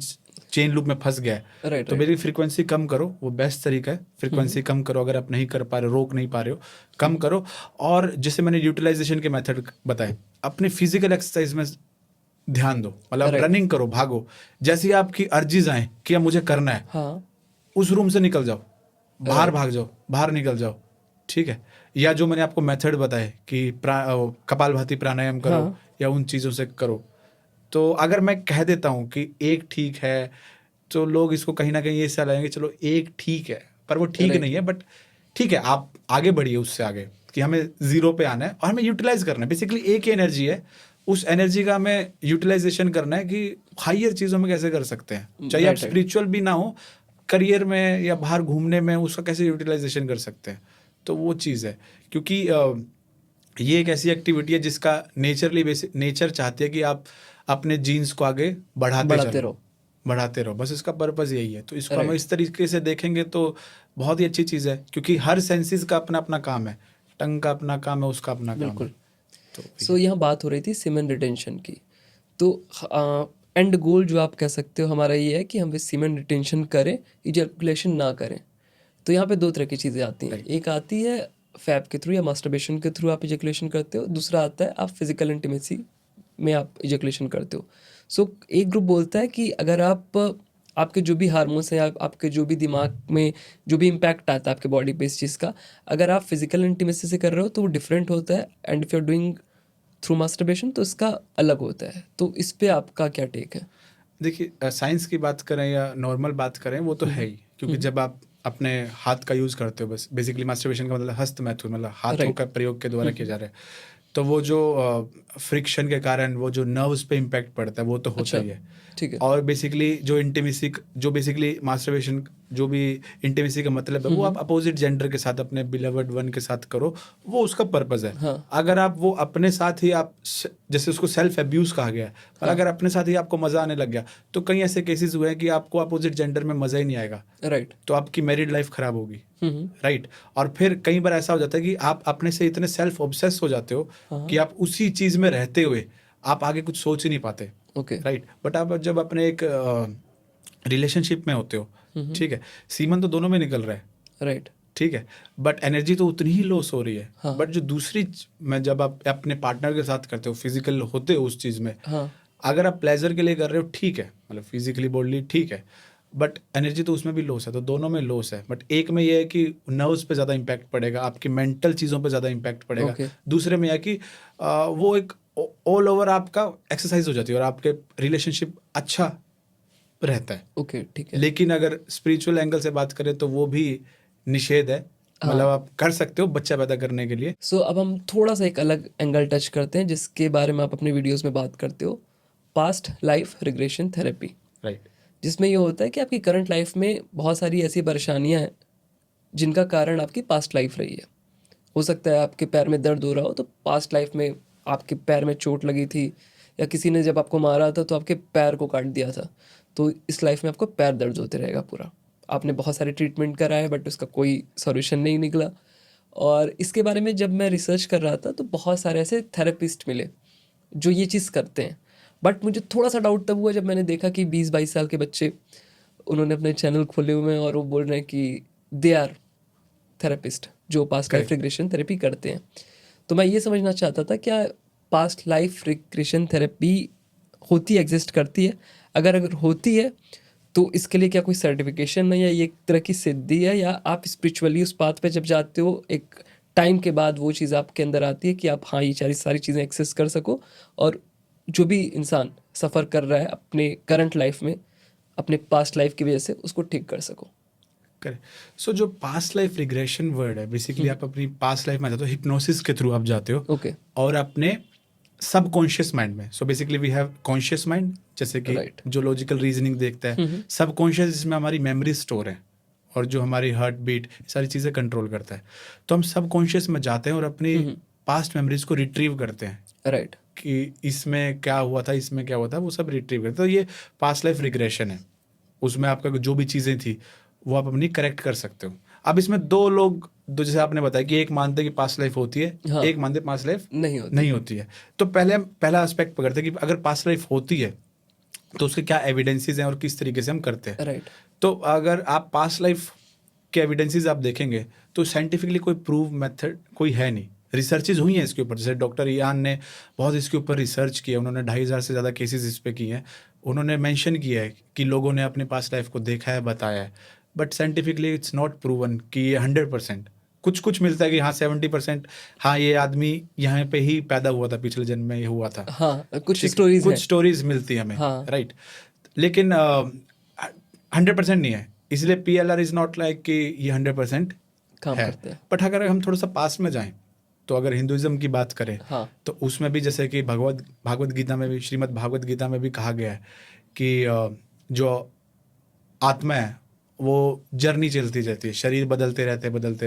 चेन लूप में फंस गया है, Right, तो right. मेरी फ्रीक्वेंसी कम करो, वो बेस्ट तरीका है। फ्रीक्वेंसी कम करो, अगर आप नहीं कर पा रहे हो, रोक नहीं पा रहे हो, कम करो। और जैसे मैंने यूटिलाइजेशन के मेथड बताए, अपने फिजिकल एक्सरसाइज में ध्यान दो, मतलब Right. रनिंग करो, भागो। जैसी आपकी अर्जीज आए कि अब मुझे करना है, हाँ। उस रूम से निकल जाओ, बाहर Right. भाग जाओ, बाहर निकल जाओ, ठीक है। या जो मैंने आपको मेथड बताए कि कपालभाति प्राणायाम करो, हाँ। या उन चीज़ों से करो। तो अगर मैं कह देता हूँ कि एक ठीक है, तो लोग इसको कहीं ना कहीं ये सलाह लेंगे, चलो एक ठीक है, पर वो ठीक Right. नहीं है। बट ठीक है, आप आगे बढ़िए उससे आगे, कि हमें जीरो पे आना है और हमें यूटिलाइज करना है। बेसिकली एक ही एनर्जी है, उस एनर्जी का हमें यूटिलाइजेशन करना है कि हायर चीज़ों में कैसे कर सकते हैं। चाहे आप Right, right. स्पिरिचुअल भी ना हो, करियर में या बाहर घूमने में उसका कैसे यूटिलाइजेशन कर सकते हैं। तो वो चीज़ है, क्योंकि ये एक ऐसी एक्टिविटी है जिसका नेचर चाहती है कि आप अपने जीन्स को आगे बढ़ाते रहो। बढ़ाते रहो, बस इसका पर्पज़ यही है। तो इसको हम Right. इस तरीके से देखेंगे तो बहुत ही अच्छी चीज़ है, क्योंकि हर सेंसेस का अपना अपना काम है, टंग का अपना काम है, उसका अपना काम बिल्कुल। है। तो सो यहाँ बात हो रही थी सीमेन रिटेंशन की। तो एंड गोल जो आप कह सकते हो हमारा ये है कि हम सीमेन रिटेंशन करें, इजैकुलेशन ना करें। तो यहाँ पे दो तरह की चीज़ें आती हैं। एक आती है फैब के थ्रू या मास्टरबेशन के थ्रू आप इजैकुलेशन करते हो, दूसरा आता है आप फिजिकल इंटीमेसी में आप इजैकुलेशन करते हो। सो एक ग्रुप बोलता है कि अगर आपके जो भी हार्मोन्स हैं, आपके जो भी दिमाग में जो भी इम्पैक्ट आता है आपके बॉडी पे इस चीज़ का, अगर आप फिजिकल इंटीमेसी से कर रहे हो तो वो डिफरेंट होता है, and if you are doing through masturbation तो इसका अलग होता है। तो इस पे आपका क्या टेक है? देखिए, साइंस की बात करें या नॉर्मल बात करें, वो तो है ही, क्योंकि जब आप अपने हाथ का यूज़ करते हो, बस बेसिकली मास्टरबेशन का मतलब हस्त मैथुन, मतलब हाथों Right. का प्रयोग के द्वारा किया जा रहा है। तो वो जो फ्रिक्शन के कारण वो जो नर्व्स पे इम्पैक्ट पड़ता है, वो तो होता अच्छा, ही है। ठीक है। और बेसिकली जो बेसिकली मास्टरबेशन, जो भी इंटीमेसी का मतलब है, वो आप अपोजिट जेंडर के साथ, अपने बिलवड वन के साथ करो, वो उसका पर्पज़ है। हाँ। अगर आप वो अपने साथ ही जैसे उसको सेल्फ एब्यूज़ कहा गया है, पर अगर अपने साथ ही आपको मज़ा आने लग गया, तो कई ऐसे केसेस हुए हैं कि आपको अपोजिट जेंडर में मज़ा ही नहीं आएगा, राइट। तो आपकी मैरिड लाइफ खराब होगी, राइट। और फिर कई बार ऐसा हो जाता है कि आप अपने से इतने सेल्फ ऑब्सेस हो जाते हो कि आप उसी चीज़ में रहते हुए आप आगे कुछ सोच ही नहीं पाते, ओके। राइट। बट आप जब अपने एक रिलेशनशिप में होते हो, ठीक है, सीमन तो दोनों में निकल रहा है, राइट। ठीक है, बट एनर्जी तो उतनी ही लॉस हो रही है। हाँ। बट जो दूसरी में जब आप अपने पार्टनर के साथ करते हो, फिजिकल होते हो उस चीज़ में, हाँ। अगर आप प्लेजर के लिए कर रहे हो, ठीक है, मतलब फिजिकली बॉडी ठीक है, बट एनर्जी तो उसमें भी लॉस है। तो दोनों में लॉस है, बट एक में ये है कि नर्व्स पे ज़्यादा इम्पैक्ट पड़ेगा, आपकी मेंटल चीज़ों पे ज़्यादा इम्पैक्ट पड़ेगा। Okay. दूसरे में यह है कि वो एक ऑल ओवर आपका एक्सरसाइज हो जाती है और आपके रिलेशनशिप अच्छा रहता है। ओके, ठीक है। लेकिन अगर स्पिरिचुअल एंगल से बात करें तो वो भी निषेध है, मतलब आप कर सकते हो बच्चा पैदा करने के लिए। सो अब हम थोड़ा सा एक अलग एंगल टच करते हैं जिसके बारे में आप अपने वीडियोस में बात करते हो, past life regression therapy. Right. जिसमें ये होता है कि आपकी करंट लाइफ में बहुत सारी ऐसी परेशानियां हैं जिनका कारण आपकी पास्ट लाइफ रही है। हो सकता है आपके पैर में दर्द हो रहा हो तो पास्ट लाइफ में आपके पैर में चोट लगी थी, या किसी ने जब आपको मारा था तो आपके पैर को काट दिया था, तो इस लाइफ में आपको पैर दर्द होते रहेगा पूरा। आपने बहुत सारे ट्रीटमेंट कराए बट उसका कोई सॉल्यूशन नहीं निकला। और इसके बारे में जब मैं रिसर्च कर रहा था तो बहुत सारे ऐसे थेरेपिस्ट मिले जो ये चीज़ करते हैं। बट मुझे थोड़ा सा डाउट तब हुआ जब मैंने देखा कि 20-22 साल के बच्चे, उन्होंने अपने चैनल खोले हुए हैं और वो बोल रहे हैं कि दे आर थेरेपिस्ट जो पास्ट लाइफ रिग्रेशन थेरेपी करते हैं। तो मैं ये समझना चाहता था क्या पास्ट लाइफ रिग्रेशन थेरेपी होती, एग्जिस्ट करती है? अगर होती है तो इसके लिए क्या कोई सर्टिफिकेशन है, या ये एक तरह की सिद्धि है, या आप स्पिरिचुअली उस पाथ पे जब जाते हो एक टाइम के बाद वो चीज़ आपके अंदर आती है कि आप हाँ ये सारी चीज़ें एक्सेस कर सको, और जो भी इंसान सफ़र कर रहा है अपने करंट लाइफ में अपने पास्ट लाइफ की वजह से उसको ठीक कर सको। करेक्ट। सो जो पास्ट लाइफ रिग्रेशन वर्ड है, बेसिकली आप अपनी पास्ट लाइफ में जाते हो, हिप्नोसिस के थ्रू आप जाते हो ओके। और अपने सबकॉन्शियस माइंड में। So basically we have conscious mind, जैसे कि Right. जो लॉजिकल रीजनिंग देखता है, सबकॉन्शियस जिसमें हमारी मेमोरी स्टोर है और जो हमारी हार्ट बीट सारी चीज़ें कंट्रोल करता है। तो हम सबकॉन्शियस में जाते हैं और अपनी पास्ट मेमोरीज को रिट्रीव करते हैं राइट। कि इसमें क्या हुआ था, इसमें क्या हुआ था, वो सब रिट्रीव करते हैं। तो ये पास्ट लाइफ रिग्रेशन है। उसमें आपका जो भी चीज़ें थी वो आप अपनी करेक्ट कर सकते हो। अब इसमें दो लोग, दो जैसे आपने बताया कि एक मानते हैं कि पास्ट लाइफ होती है, हाँ। एक मानते हैं पास्ट लाइफ नहीं होती है। तो पहला एस्पेक्ट पकड़ते हैं कि अगर पास्ट लाइफ होती है तो उसके क्या एविडेंसेस हैं और किस तरीके से हम करते हैं। राइट। तो अगर आप पास्ट लाइफ के एविडेंसेस आप देखेंगे तो साइंटिफिकली कोई प्रूव मेथड कोई है नहीं। रिसर्चेज हुई हैं इसके ऊपर, जैसे डॉक्टर इयान ने बहुत इसके ऊपर रिसर्च किया, उन्होंने 2,500 से ज़्यादा केसेस इस पे किए हैं। उन्होंने मेंशन किया है कि लोगों ने अपने पास्ट लाइफ को देखा है, बताया है, but scientifically it's not proven कि ये 100%। कुछ मिलता है कि हाँ 70%, हाँ ये आदमी यहाँ पे ही पैदा हुआ था, पिछले जन्म में ये हुआ था। हाँ, कुछ ठीक है, स्टोरीज कुछ हैं। स्टोरीज मिलती है हमें, हाँ। राइट। लेकिन 100% नहीं है, इसलिए PLR इज नॉट लाइक कि ये 100% काम है। करते हैं। बट अगर हम थोड़ा सा पास में जाएं तो अगर हिंदुइज्म की बात करें, हाँ। तो उसमें भी जैसे कि भागवत गीता में भी, श्रीमद् भागवत गीता में भी कहा गया है कि जो आत्मा है वो जर्नी चलती रहती है, शरीर बदलते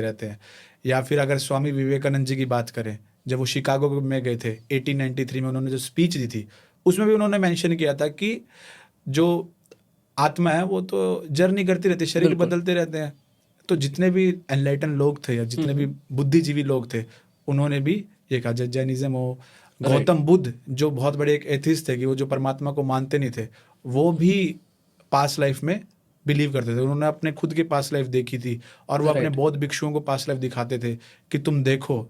रहते हैं। या फिर अगर स्वामी विवेकानंद जी की बात करें, जब वो शिकागो में गए थे 1893 में, उन्होंने जो स्पीच दी थी उसमें भी उन्होंने मेंशन किया था कि जो आत्मा है वो तो जर्नी करती रहती है, शरीर बिल्कुल। बदलते रहते हैं। तो जितने भी एनलाइटन लोग थे या जितने भी बुद्धिजीवी लोग थे, उन्होंने भी ये कहा, जैनिज्म हो, गौतम बुद्ध जो बहुत बड़े एक एथिस्ट थे कि वो जो परमात्मा को मानते नहीं थे, वो भी पास्ट लाइफ में बिलीव करते थे। उन्होंने अपने खुद के पास्ट लाइफ देखी थी और वो अपने Right. बौद्ध भिक्षुओं को पास्ट लाइफ दिखाते थे कि तुम देखो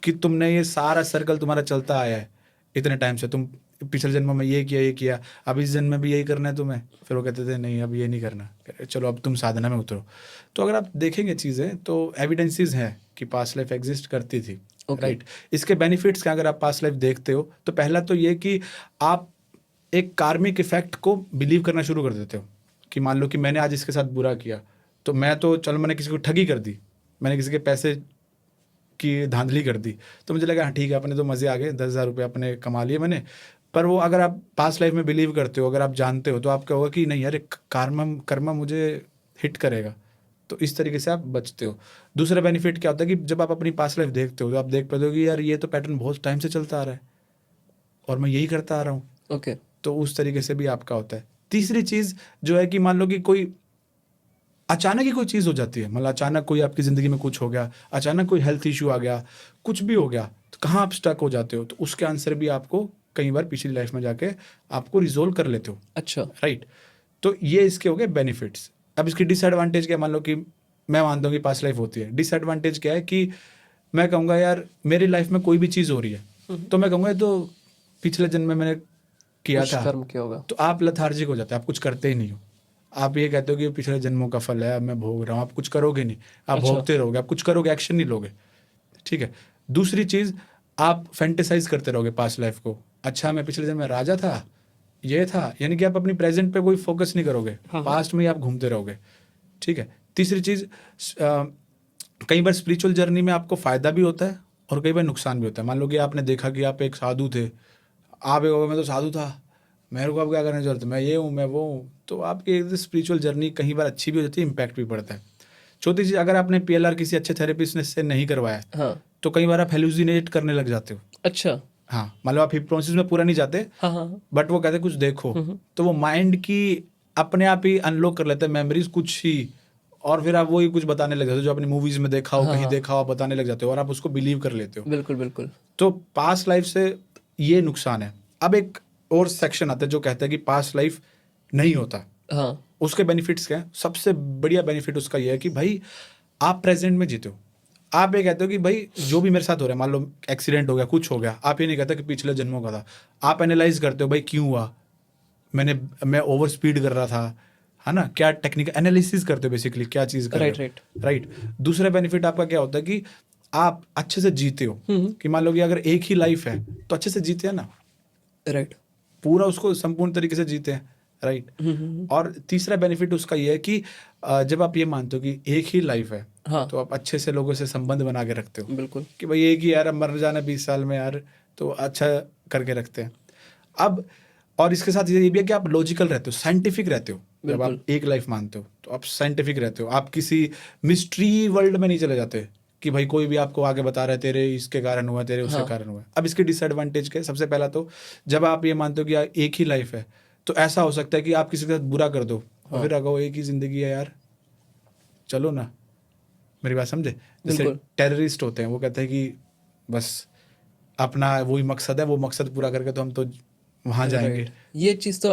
कि तुमने ये सारा सर्कल तुम्हारा चलता आया है इतने टाइम से, तुम पिछले जन्म में ये किया, अब इस जन्म में भी यही करना है तुम्हें। फिर वो कहते थे नहीं, अब ये नहीं करना, चलो अब तुम साधना में उतरो। तो अगर आप देखेंगे चीज़ें तो एविडेंसेस हैं कि पास्ट लाइफ एग्जिस्ट करती थी, राइट। इसके बेनिफिट्स क्या, अगर आप पास्ट लाइफ देखते हो तो पहला तो ये कि आप एक कार्मिक इफेक्ट को बिलीव करना शुरू कर देते हो कि मान लो कि मैंने आज इसके साथ बुरा किया, तो मैंने किसी को ठगी कर दी, मैंने किसी के पैसे की धांधली कर दी, तो मुझे लगा हाँ ठीक है, अपने तो मज़े आ गए, 10,000 रुपये अपने कमा लिए मैंने। पर वो अगर आप पास्ट लाइफ में बिलीव करते हो, अगर आप जानते हो, तो आप क्या होगा कि नहीं यार कर्मा मुझे हिट करेगा, तो इस तरीके से आप बचते हो। दूसरा बेनिफिट क्या होता है कि जब आप अपनी पास्ट लाइफ देखते हो तो आप देख पाते हो कि यार ये तो पैटर्न बहुत टाइम से चलता आ रहा है और मैं यही करता आ रहा हूँ। ओके। तो उस तरीके से भी आपका होता है। तीसरी चीज़ जो है कि मान लो कि कोई अचानक ही कोई चीज़ हो जाती है, मतलब अचानक कोई आपकी ज़िंदगी में कुछ हो गया, अचानक कोई हेल्थ इशू आ गया, कुछ भी हो गया, तो कहाँ आप स्टक हो जाते हो, तो उसके आंसर भी आपको कई बार पिछली लाइफ में जाके आपको रिजोल्व कर लेते हो। अच्छा। राइट। तो ये इसके हो गए बेनिफिट्स। अब इसकी डिसएडवांटेज क्या, मान लो कि मैं मानता हूँ कि पास्ट लाइफ होती है, डिसएडवांटेज क्या है कि मैं कहूँगा यार मेरी लाइफ में कोई भी चीज़ हो रही है तो मैं कहूँगा तो पिछले जन्म में मैंने किया था, कर्म क्या होगा, तो आप लेथार्जिक हो जाते हैं, आप कुछ करते ही नहीं हो। आप ये कहते हो कि पिछले जन्मों का फल है, अब मैं भोग रहा हूँ, आप कुछ करोगे नहीं, आप भोगते रहोगे, आप कुछ करोगे, एक्शन नहीं लोगे। ठीक है। दूसरी चीज़, आप फैंटेसाइज करते रहोगे पास्ट लाइफ को, अच्छा मैं पिछले जन्म में राजा था, ये था, यानी कि आप अपनी प्रेजेंट पे कोई फोकस नहीं करोगे, पास्ट में ही आप घूमते रहोगे। ठीक है। तीसरी चीज़, कई बार स्पिरिचुअल जर्नी में आपको फ़ायदा भी होता है और कई बार नुकसान भी होता है। मान लो कि आपने देखा कि आप एक साधु थे, आप एक मैं तो साधु था, मेरे को अब क्या करने की जरूरत है, मैं ये हूँ, मैं वो हूँ, तो आपकी स्पिरिचुअल जर्नी कई बार अच्छी भी हो जाती है, इम्पैक्ट भी पड़ता है। चौथी चीज़, अगर आपने PLR किसी अच्छे थेरेपिस्ट ने से नहीं करवाया, हाँ, तो कई बार आप हेलुसिनेट करने लग जाते हो। अच्छा, हाँ, मतलब आप हिप्नोसिस में पूरा नहीं जाते, हाँ हाँ, बट वो कहते कुछ देखो, तो वो माइंड की अपने आप ही अनलॉक कर लेते हैं मेमोरीज कुछ ही, और फिर आप वही कुछ बताने लग जाते हो जो आपने मूवीज में देखा हो, कहीं देखा हो, बताने लग जाते हो और आप उसको बिलीव कर लेते हो। बिल्कुल बिल्कुल। तो पास्ट लाइफ से ये नुकसान है। अब एक और सेक्शन आता है जो कहता है कि पास्ट लाइफ नहीं होता। हाँ, उसके बेनिफिट्स क्या है? सबसे बढ़िया बेनिफिट उसका ये है कि भाई आप प्रेजेंट में जीते हो। आप ये कहते हो कि भाई जो भी मेरे साथ हो रहा है, मान लो एक्सीडेंट हो गया, कुछ हो गया, आप ये नहीं कहते कि पिछले जन्मों का था। आप एनालाइज करते हो भाई क्यों हुआ, मैं ओवर स्पीड कर रहा था, है ना, क्या टेक्निकल एनालिसिस करते हो बेसिकली, क्या चीज़ कर रहे हो। राइट। दूसरा बेनिफिट आपका क्या होता है कि आप अच्छे से जीते हो, कि मान लो कि अगर एक ही लाइफ है तो अच्छे से जीते हैं ना, राइट, पूरा उसको संपूर्ण तरीके से जीते हैं। राइट। और तीसरा बेनिफिट उसका ये है कि जब आप ये मानते हो कि एक ही लाइफ है, हाँ तो आप अच्छे से लोगों से संबंध बना के रखते हो बिल्कुल। कि भाई एक ही यार, अब मर जाना 20 साल में यार, तो अच्छा करके रखते हैं। अब और इसके साथ ये भी है कि आप लॉजिकल रहते हो, साइंटिफिक रहते हो। जब आप बिल्कुल। एक लाइफ मानते हो तो आप साइंटिफिक रहते हो, आप किसी मिस्ट्री वर्ल्ड में नहीं चले जाते कि भाई कोई भी आपको आगे बता रहा है तेरे इसके कारण हुआ, तेरे उसके हाँ कारण हुआ। अब इसके डिसएडवांटेज क्या है? सबसे पहला तो जब आप ये मानते हो कि यार एक ही लाइफ है, तो ऐसा हो सकता है कि आप किसी के साथ बुरा कर दो और हाँ फिर अगर एक ही जिंदगी है यार, चलो ना, मेरी बात समझे। जैसे बिल्कुल। टेररिस्ट होते हैं, वो कहते हैं कि बस अपना वही मकसद है, वो मकसद पूरा करके तो हम तो वहां जाएंगे। राइट, ये चीज़ तो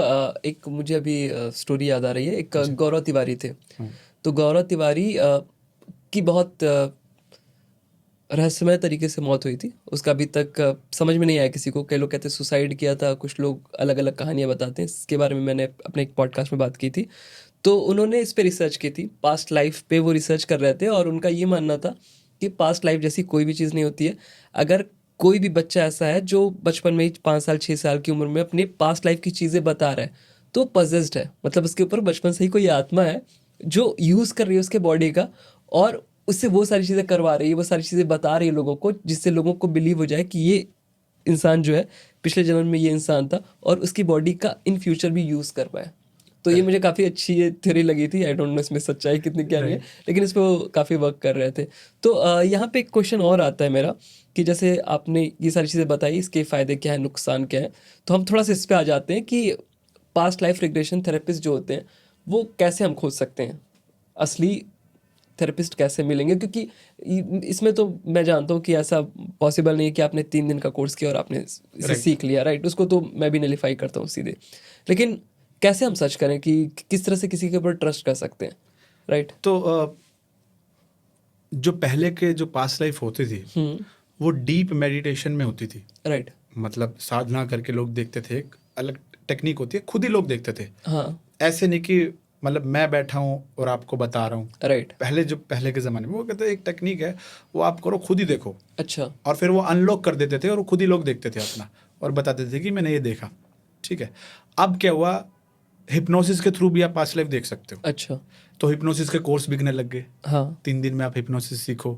एक मुझे अभी स्टोरी याद आ रही है। एक गौरव तिवारी थे। तो गौरव तिवारी की बहुत रहस्यमय तरीके से मौत हुई थी। उसका अभी तक समझ में नहीं आया किसी को। कई लोग कहते हैं सुसाइड किया था, कुछ लोग अलग अलग कहानियां बताते हैं। इसके बारे में मैंने अपने एक पॉडकास्ट में बात की थी। तो उन्होंने इस पे रिसर्च की थी, पास्ट लाइफ पे वो रिसर्च कर रहे थे। और उनका ये मानना था कि पास्ट लाइफ जैसी कोई भी चीज़ नहीं होती है। अगर कोई भी बच्चा ऐसा है जो बचपन में ही 5 साल 6 साल की उम्र में अपनी पास्ट लाइफ की चीज़ें बता रहा है, तो पजेस्ड है। मतलब उसके ऊपर बचपन से ही कोई आत्मा है जो यूज़ कर रही है उसके बॉडी का, और उससे वो सारी चीज़ें करवा रही है, वो सारी चीज़ें बता रही है लोगों को, जिससे लोगों को बिलीव हो जाए कि ये इंसान जो है पिछले जन्म में ये इंसान था और उसकी बॉडी का इन फ्यूचर भी यूज़ कर पाए। तो ये मुझे काफ़ी अच्छी ये थ्योरी लगी थी। आई डोंट नो इसमें सच्चाई कितनी क्या नहीं है, लेकिन इस पर वो काफ़ी वर्क कर रहे थे। तो यहाँ पे एक क्वेश्चन और आता है मेरा कि जैसे आपने ये सारी चीज़ें बताई, इसके फ़ायदे क्या है, नुकसान क्या है, तो हम थोड़ा सा इस पे आ जाते हैं कि पास्ट लाइफ रिग्रेशन थेरेपिस्ट जो होते हैं वो कैसे हम खोज सकते हैं, असली थेरेपिस्ट कैसे मिलेंगे। क्योंकि इसमें तो मैं जानता हूँ कि ऐसा पॉसिबल नहीं है कि आपने 3 दिन का कोर्स किया और आपने इसे Right. सीख लिया, राइट। उसको तो मैं भी नलीफाई करता हूँ सीधे। लेकिन कैसे हम सर्च करें कि किस तरह से किसी के ऊपर ट्रस्ट कर सकते हैं, राइट। तो जो पहले के जो पास्ट लाइफ होती थी, वो डीप मेडिटेशन में होती थी। राइट। मतलब साधना करके लोग देखते थे, एक अलग टेक्निक होती है, खुद ही लोग देखते थे। हाँ ऐसे नहीं कि मतलब मैं बैठा हूँ और आपको बता रहा हूँ। राइट। पहले के ज़माने में वो कहते एक टेक्निक है, वो आप करो, खुद ही देखो। अच्छा। और फिर वो अनलॉक कर देते थे और वो खुद ही लोग देखते थे अपना और बताते थे कि मैंने ये देखा। ठीक है। अब क्या हुआ, हिप्नोसिस के थ्रू भी आप पास्ट लाइफ देख सकते हो। अच्छा। तो हिप्नोसिस के कोर्स बिकने लग गए। हाँ 3 दिन में आप हिप्नोसिस सीखो।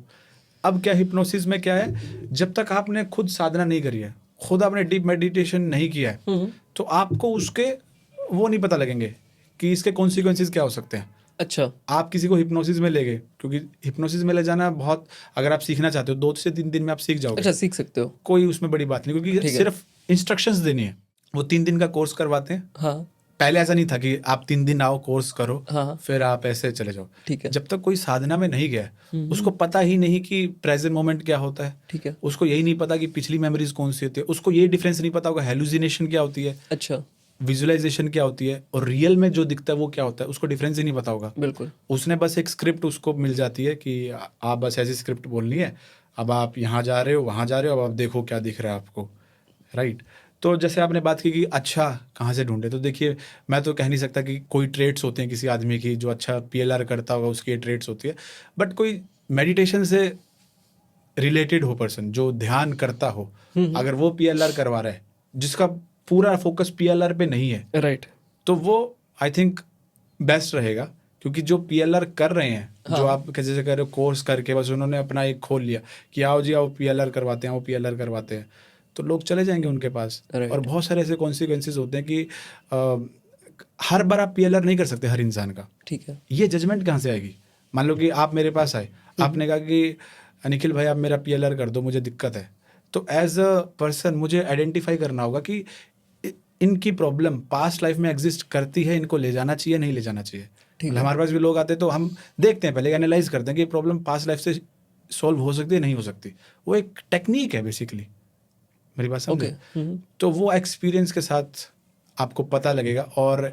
अब क्या हिप्नोसिस में क्या है, जब तक आपने खुद साधना नहीं करी है, खुद आपने डीप मेडिटेशन नहीं किया है, तो आपको उसके वो नहीं पता लगेंगे कि इसके कॉन्सिक्वेंसेस क्या हो सकते हैं। अच्छा। आप किसी को हिप्नोसिस में ले गए, क्योंकि हिप्नोसिस में ले जाना बहुत, अगर आप सीखना चाहते हो 2 से 3 दिन में आप सीख जाओगे। अच्छा, सीख सकते हो। कोई उसमें बड़ी बात नहीं, क्योंकि ठीक है। सिर्फ इंस्ट्रक्शंस देनी है। वो 3 दिन का कोर्स करवाते हैं। हाँ पहले ऐसा नहीं था कि आप 3 दिन आओ, कोर्स करो, हाँ फिर आप ऐसे चले जाओ। ठीक है। जब तक कोई साधना में नहीं गया, उसको पता ही नहीं कि प्रेजेंट मोमेंट क्या होता है। ठीक है। उसको यही नहीं पता कि पिछली मेमोरीज कौन सी होती है। उसको ये डिफरेंस नहीं पता होगा हेलुसिनेशन क्या होती है, अच्छा। विजुअलाइजेशन क्या होती है, और रियल में जो दिखता है वो क्या होता है। उसको डिफरेंस ही नहीं पता होगा। बिल्कुल। उसने बस एक स्क्रिप्ट उसको मिल जाती है कि आप बस ऐसी स्क्रिप्ट बोलनी है, अब आप यहाँ जा रहे हो, वहाँ जा रहे हो, अब आप देखो क्या दिख रहा है आपको। राइट। तो जैसे आपने बात की कि अच्छा कहाँ से ढूंढे, तो देखिए मैं तो कह नहीं सकता कि कोई ट्रेड्स होते हैं किसी आदमी की, जो अच्छा PLR करता होगा उसकी ये ट्रेड्स होती है। बट कोई मेडिटेशन से रिलेटेड हो पर्सन, जो ध्यान करता हो, अगर वो PLR करवा रहा है, जिसका पूरा फोकस PLR पे नहीं है, राइट। तो वो आई थिंक बेस्ट रहेगा। क्योंकि जो PLR कर रहे हैं, जो हाँ। आप जैसे कह रहे हो कोर्स करके बस उन्होंने अपना एक खोल लिया कि आओ जी आओ PLR करवाते हैं, वो PLR करवाते हैं, तो लोग चले जाएंगे उनके पास। Right. और बहुत सारे ऐसे कॉन्सिक्वेंसेज होते हैं कि हर बार आप PLR नहीं कर सकते हर इंसान का। ठीक है। ये जजमेंट कहाँ से आएगी? मान लो कि आप मेरे पास आए, आपने कहा कि निखिल भाई आप मेरा PLR कर दो, मुझे दिक्कत है। तो एज अ पर्सन मुझे आइडेंटिफाई करना होगा कि इनकी प्रॉब्लम पास्ट लाइफ में एग्जिस्ट करती है, इनको ले जाना चाहिए, नहीं ले जाना चाहिए। मतलब हमारे पास भी लोग आते हैं तो हम देखते हैं, पहले एनालाइज करते हैं कि ये प्रॉब्लम पास्ट लाइफ से सॉल्व हो सकती है, नहीं हो सकती। वो एक टेक्निक है बेसिकली, मेरी बात समझे। तो वो एक्सपीरियंस के साथ आपको पता लगेगा। और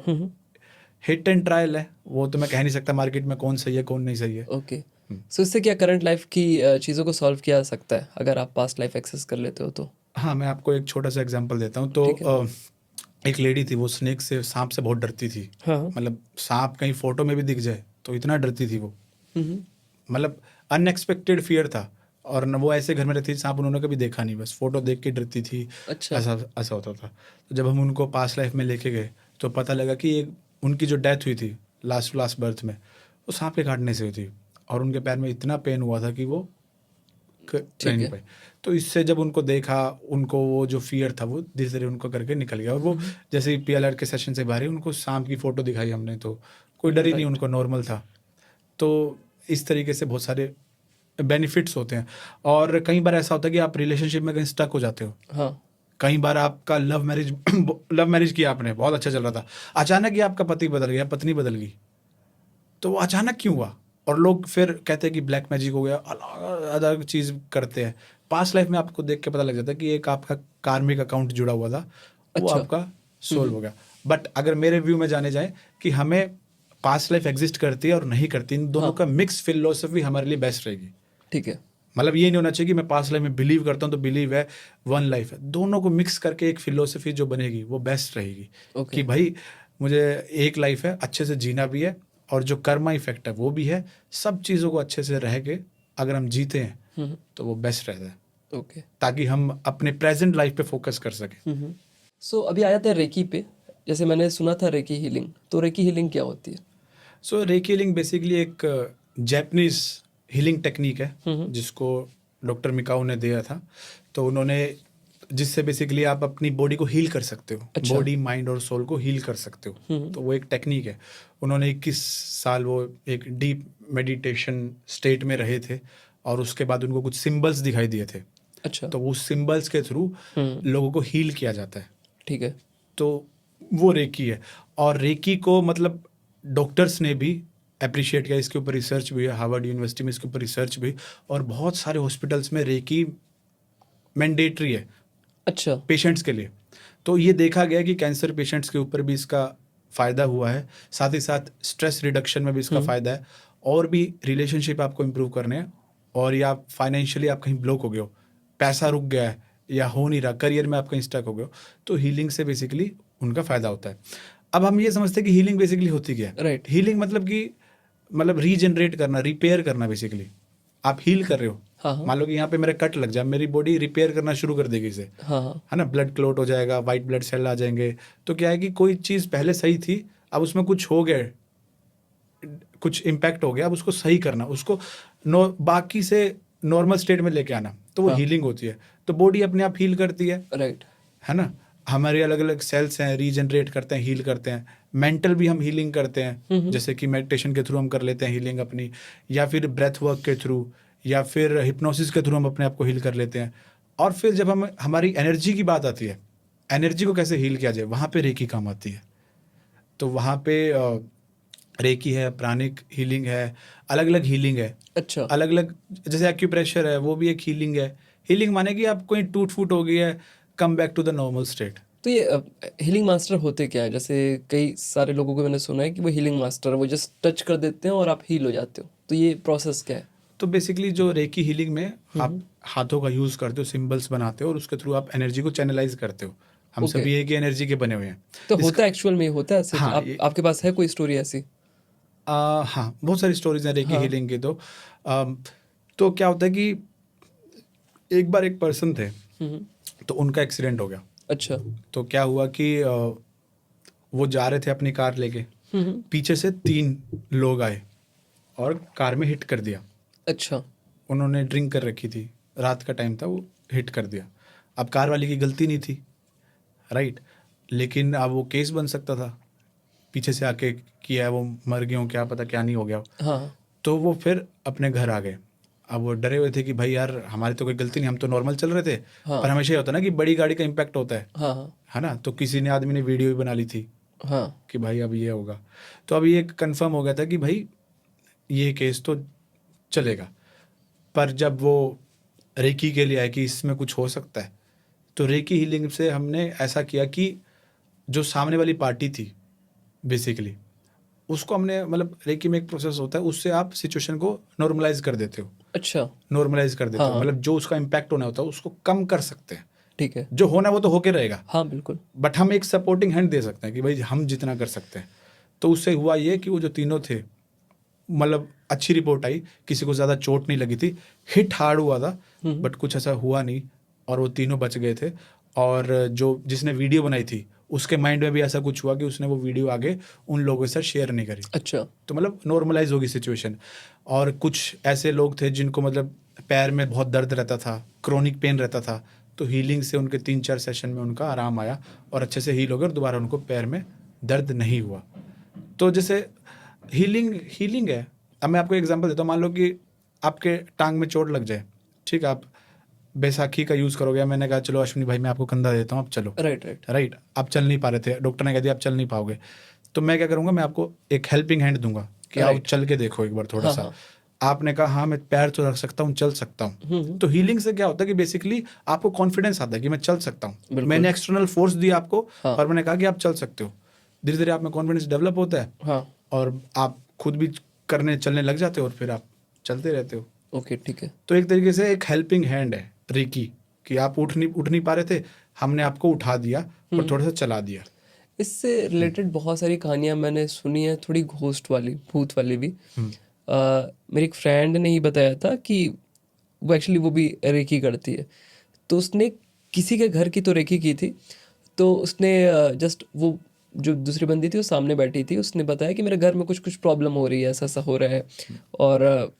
हिट एंड ट्रायल है, वो तो मैं कह नहीं सकता मार्केट में कौन सही है कौन नहीं सही है। ओके। सो इससे क्या करंट लाइफ की चीज़ों को सॉल्व किया जा सकता है अगर आप पास्ट लाइफ एक्सेस कर लेते हो तो? हाँ, मैं आपको एक छोटा सा एग्जांपल देता हूँ। तो एक लेडी थी, वो स्नेक से, सांप से बहुत डरती थी। हाँ। मतलब सांप कहीं फोटो में भी दिख जाए तो इतना डरती थी वो, मतलब अनएक्सपेक्टेड फियर था। और न वो ऐसे घर में रहती थी, सांप उन्होंने कभी देखा नहीं, बस फोटो देख के डरती थी। अच्छा। ऐसा ऐसा होता था। तो जब हम उनको पास्ट लाइफ में लेके गए तो पता लगा कि एक उनकी जो डेथ हुई थी लास्ट बर्थ में, वो सांप के काटने से हुई थी, और उनके पैर में इतना पेन हुआ था कि वो रह नहीं पाए। तो इससे जब उनको देखा, उनको वो जो फियर था वो धीरे धीरे उनको करके निकल गया, और वो जैसे ही PLR के सेशन से बाहर ही उनको सांप की फोटो दिखाई हमने, तो कोई डर ही नहीं, उनको नॉर्मल था। तो इस तरीके से बहुत सारे बेनिफिट्स होते हैं। और कई बार ऐसा होता है कि आप रिलेशनशिप में कहीं स्टक हो जाते हो। हाँ, कई बार आपका लव मैरिज किया आपने, बहुत अच्छा चल रहा था, अचानक ही आपका पति बदल गया, पत्नी बदल गई, तो वो अचानक क्यों हुआ? और लोग फिर कहते हैं कि ब्लैक मैजिक हो गया, अलग अलग चीज़ करते हैं। पास्ट लाइफ में आपको देख के पता लग जाता है कि एक आपका कार्मिक अकाउंट जुड़ा हुआ था, वो अच्छा। आपका सोल्व हो गया। बट अगर मेरे व्यू में जाने जाए कि हमें पास्ट लाइफ एग्जिस्ट करती है और नहीं करती, इन दोनों का मिक्स फिलोसफी हमारे लिए बेस्ट रहेगी। ठीक है। मतलब ये नहीं होना चाहिए कि मैं पास्ट लाइफ में बिलीव करता हूँ तो बिलीव है, वन लाइफ है। दोनों को मिक्स करके एक फिलोसफी जो बनेगी वो बेस्ट रहेगी। ओके। कि भाई मुझे एक लाइफ है, अच्छे से जीना भी है, और जो कर्मा इफेक्ट है वो भी है। सब चीज़ों को अच्छे से रह के अगर हम जीते हैं तो वो बेस्ट रहता है, ओके। ताकि हम अपने प्रेजेंट लाइफ पे फोकस कर सकें। सो अभी आ जाते हैं रेकी पे। जैसे मैंने सुना था रेकी हीलिंग, तो रेकी हीलिंग क्या होती है? सो रेकी हीलिंग बेसिकली एक जैपनीज हीलिंग टेक्निक है जिसको डॉक्टर मिकाओ ने दिया था। तो उन्होंने, जिससे बेसिकली आप अपनी बॉडी को हील कर सकते हो, अच्छा। बॉडी माइंड और सोल को हील कर सकते हो। तो वो एक टेक्निक है। उन्होंने 21 साल वो एक डीप मेडिटेशन स्टेट में रहे थे, और उसके बाद उनको कुछ सिंबल्स दिखाई दिए थे। अच्छा। तो उस सिंबल्स के थ्रू लोगों को हील किया जाता है। ठीक है। तो वो रेकी है। और रेकी को मतलब डॉक्टर्स ने भी अप्रिशिएट किया, इसके ऊपर रिसर्च भी है, हार्वर्ड यूनिवर्सिटी में इसके ऊपर रिसर्च भी, और बहुत सारे हॉस्पिटल्स में रेकी मैंडेटरी है अच्छा। पेशेंट्स के लिए। तो ये देखा गया कि कैंसर पेशेंट्स के ऊपर भी इसका फ़ायदा हुआ है, साथ ही साथ स्ट्रेस रिडक्शन में भी इसका फ़ायदा है, और भी रिलेशनशिप आपको इम्प्रूव करने हैं, और या फाइनेंशियली आप कहीं ब्लॉक हो गए हो, पैसा रुक गया है या हो नहीं रहा, करियर में आप कहीं स्टक हो गए हो, तो हीलिंग से बेसिकली उनका फ़ायदा होता है। अब हम ये समझते हैं कि हीलिंग बेसिकली होती क्या है। राइट। हीलिंग मतलब कि रीजनरेट करना, रिपेयर करना। बेसिकली आप हील कर रहे हो। हाँ, हाँ। मान लो कि यहाँ पे मेरा कट लग जाए, मेरी बॉडी रिपेयर करना शुरू कर देगी इसे, हाँ, हाँ। है ना, ब्लड क्लॉट हो जाएगा, वाइट ब्लड सेल आ जाएंगे। तो क्या है कि कोई चीज़ पहले सही थी, अब उसमें कुछ हो गया, कुछ इम्पैक्ट हो गया, अब उसको सही करना, उसको बाकी से नॉर्मल स्टेट में लेके आना, तो वो हीलिंग होती है। तो बॉडी अपने आप हील करती राइट। है ना। हमारे अलग अलग सेल्स हैं, रीजनरेट करते हैं, हील करते हैं। मेंटल भी हम हीलिंग करते हैं, जैसे कि मेडिटेशन के थ्रू हम कर लेते हैं हीलिंग अपनी, या फिर ब्रेथ वर्क के थ्रू, या फिर हिप्नोसिस के थ्रू हम अपने आप को हील कर लेते हैं। और फिर जब हम हमारी एनर्जी की बात आती है, एनर्जी को कैसे हील किया जाए, वहाँ पे रेकी काम आती है। तो वहाँ पे रेकी है, प्राणिक हीलिंग है, अलग अलग हीलिंग है। अच्छा। अलग अलग, जैसे एक्यूप्रेशर है, वो भी एक हीलिंग है। हीलिंग माने कि आप कोई टूट फूट हो गई है, come back to the normal state. तो ये हीलिंग मास्टर होते क्या है? जैसे कई सारे लोगों को मैंने सुना है कि वो हीलिंग मास्टर, वो जस्ट टच कर देते हैं और आप हील हो जाते हो। तो ये प्रोसेस क्या है? तो बेसिकली जो रेकी हीलिंग में आप हाथों का यूज़ करते हो, सिंबल्स बनाते हो, और उसके थ्रू आप एनर्जी को चैनलाइज करते हो। हम Okay. सभी एक ही एनर्जी के बने हुए हैं। तो होता है एक्चुअल में, होता है ऐसे? हाँ, आपके पास है कोई स्टोरी ऐसी? हाँ, बहुत सारी स्टोरीज हैं रेकी हाँ। हीलिंग की। तो क्या होता है कि एक बार एक पर्सन थे, तो उनका एक्सीडेंट हो गया। अच्छा। तो क्या हुआ कि वो जा रहे थे अपनी कार लेके, पीछे से 3 लोग आए और कार में हिट कर दिया। अच्छा। उन्होंने ड्रिंक कर रखी थी, रात का टाइम था, वो हिट कर दिया। अब कार वाले की गलती नहीं थी, राइट, लेकिन अब वो केस बन सकता था, पीछे से आके किया है, वो मर गए हो, क्या पता क्या नहीं हो गया। हाँ। तो वो फिर अपने घर आ गए। अब वो डरे हुए थे कि भाई यार हमारी तो कोई गलती नहीं, हम तो नॉर्मल चल रहे थे। हाँ। पर हमेशा ये होता है ना कि बड़ी गाड़ी का इम्पैक्ट होता है, हाँ। हाँ। है ना। तो किसी ने, आदमी ने वीडियो भी बना ली थी हाँ। कि भाई अब ये होगा। तो अब ये कंफर्म हो गया था कि भाई ये केस तो चलेगा। पर जब वो रेकी के लिए आए कि इसमें कुछ हो सकता है, तो रेकी हीलिंग से हमने ऐसा किया कि जो सामने वाली पार्टी थी बेसिकली, उसको हमने, मतलब रेकी में एक प्रोसेस होता है, उससे आप सिचुएशन को नॉर्मलाइज कर देते हो। अच्छा। नॉर्मलाइज कर देते हाँ, हो, हाँ। मतलब जो उसका इम्पैक्ट होना होता है उसको कम कर सकते हैं। ठीक है। जो होना है वो तो होके रहेगा, हाँ, बिल्कुल। बट हम एक सपोर्टिंग हैंड दे सकते हैं कि भाई हम जितना कर सकते हैं। तो उससे हुआ ये कि वो जो तीनों थे, मतलब अच्छी रिपोर्ट आई, किसी को ज़्यादा चोट नहीं लगी थी, हिट हार्ड हुआ था बट कुछ ऐसा हुआ नहीं, और वो तीनों बच गए थे। और जो जिसने वीडियो बनाई थी उसके माइंड में भी ऐसा कुछ हुआ कि उसने वो वीडियो आगे उन लोगों के साथ शेयर नहीं करी। अच्छा। तो मतलब नॉर्मलाइज होगी सिचुएशन। और कुछ ऐसे लोग थे जिनको मतलब पैर में बहुत दर्द रहता था, क्रोनिक पेन रहता था, तो हीलिंग से उनके 3-4 सेशन में उनका आराम आया और अच्छे से हील हो गया और दोबारा उनको पैर में दर्द नहीं हुआ। तो जैसे हीलिंग है। अब मैं आपको एग्जांपल देता हूँ। मान लो कि आपके टांग में चोट लग जाए, ठीक है, आप बैसाखी का यूज़ करोगे, मैंने कहा चलो अश्विनी भाई मैं आपको कंधा देता हूँ, आप चलो, राइट, आप चल नहीं पा रहे थे, डॉक्टर ने कह दिया आप चल नहीं पाओगे, तो मैं क्या करूँगा, मैं आपको एक हेल्पिंग हैंड दूंगा कि आप चल के देखो एक बार थोड़ा सा। आपने कहा हाँ मैं पैर तो रख सकता हूँ, चल सकता हूँ। तो हीलिंग से क्या होता है कि बेसिकली आपको कॉन्फिडेंस आता है कि मैं चल सकता हूँ। मैंने एक्सटर्नल फोर्स दिया आपको और मैंने कहा कि आप चल सकते हो। धीरे धीरे आप में कॉन्फिडेंस डेवलप होता है और आप खुद भी चलने लग जाते हो और फिर आप चलते रहते हो। ओके, ठीक है। तो एक तरीके से एक हेल्पिंग हैंड है रेकी, कि आप उठ नहीं पा रहे थे, हमने आपको उठा दिया और थोड़ा सा चला दिया। इससे रिलेटेड बहुत सारी कहानियां मैंने सुनी है, थोड़ी घोस्ट वाली, भूत वाली भी। मेरी एक फ्रेंड ने ही बताया था कि वो एक्चुअली वो भी रेकी करती है, तो उसने किसी के घर की तो रेकी की थी, तो उसने जस्ट वो जो दूसरी बंदी थी वो सामने बैठी थी, उसने बताया कि मेरे घर में कुछ कुछ प्रॉब्लम हो रही है, ऐसा ऐसा हो रहा है और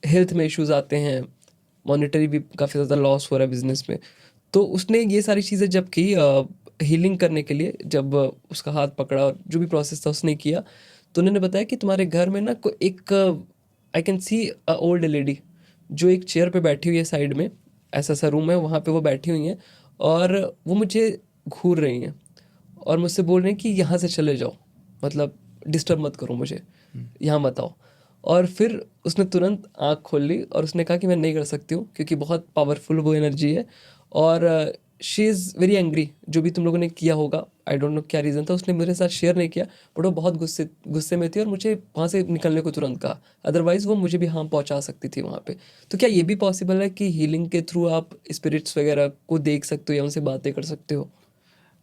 हेल्थ में इश्यूज आते हैं, मॉनेटरी भी काफ़ी ज़्यादा लॉस हो रहा है बिजनेस में। तो उसने ये सारी चीज़ें जब की हीलिंग करने के लिए, जब उसका हाथ पकड़ा और जो भी प्रोसेस था उसने किया, तो उन्होंने बताया कि तुम्हारे घर में ना एक I can see a old lady जो एक चेयर पे बैठी हुई है साइड में, ऐसा सा रूम है, वहाँ पे वो बैठी हुई हैं और वो मुझे घूर रही हैं और मुझसे बोल रहे हैं कि यहाँ से चले जाओ, मतलब डिस्टर्ब मत करो मुझे, यहाँ मत आओ। और फिर उसने तुरंत आँख खोल ली और उसने कहा कि मैं नहीं कर सकती हूँ क्योंकि बहुत पावरफुल वो एनर्जी है और शी इज़ वेरी एंग्री। जो भी तुम लोगों ने किया होगा, आई डोंट नो क्या रीज़न था, उसने मेरे साथ शेयर नहीं किया, बट वो बहुत गुस्से में थी और मुझे वहाँ से निकलने को तुरंत कहा, अदरवाइज़ वो मुझे भी हार्म पहुँचा सकती थी वहाँ पे। तो क्या ये भी पॉसिबल है कि हीलिंग के थ्रू आप स्पिरिट्स वगैरह को देख सकते हो या उनसे बातें कर सकते हो?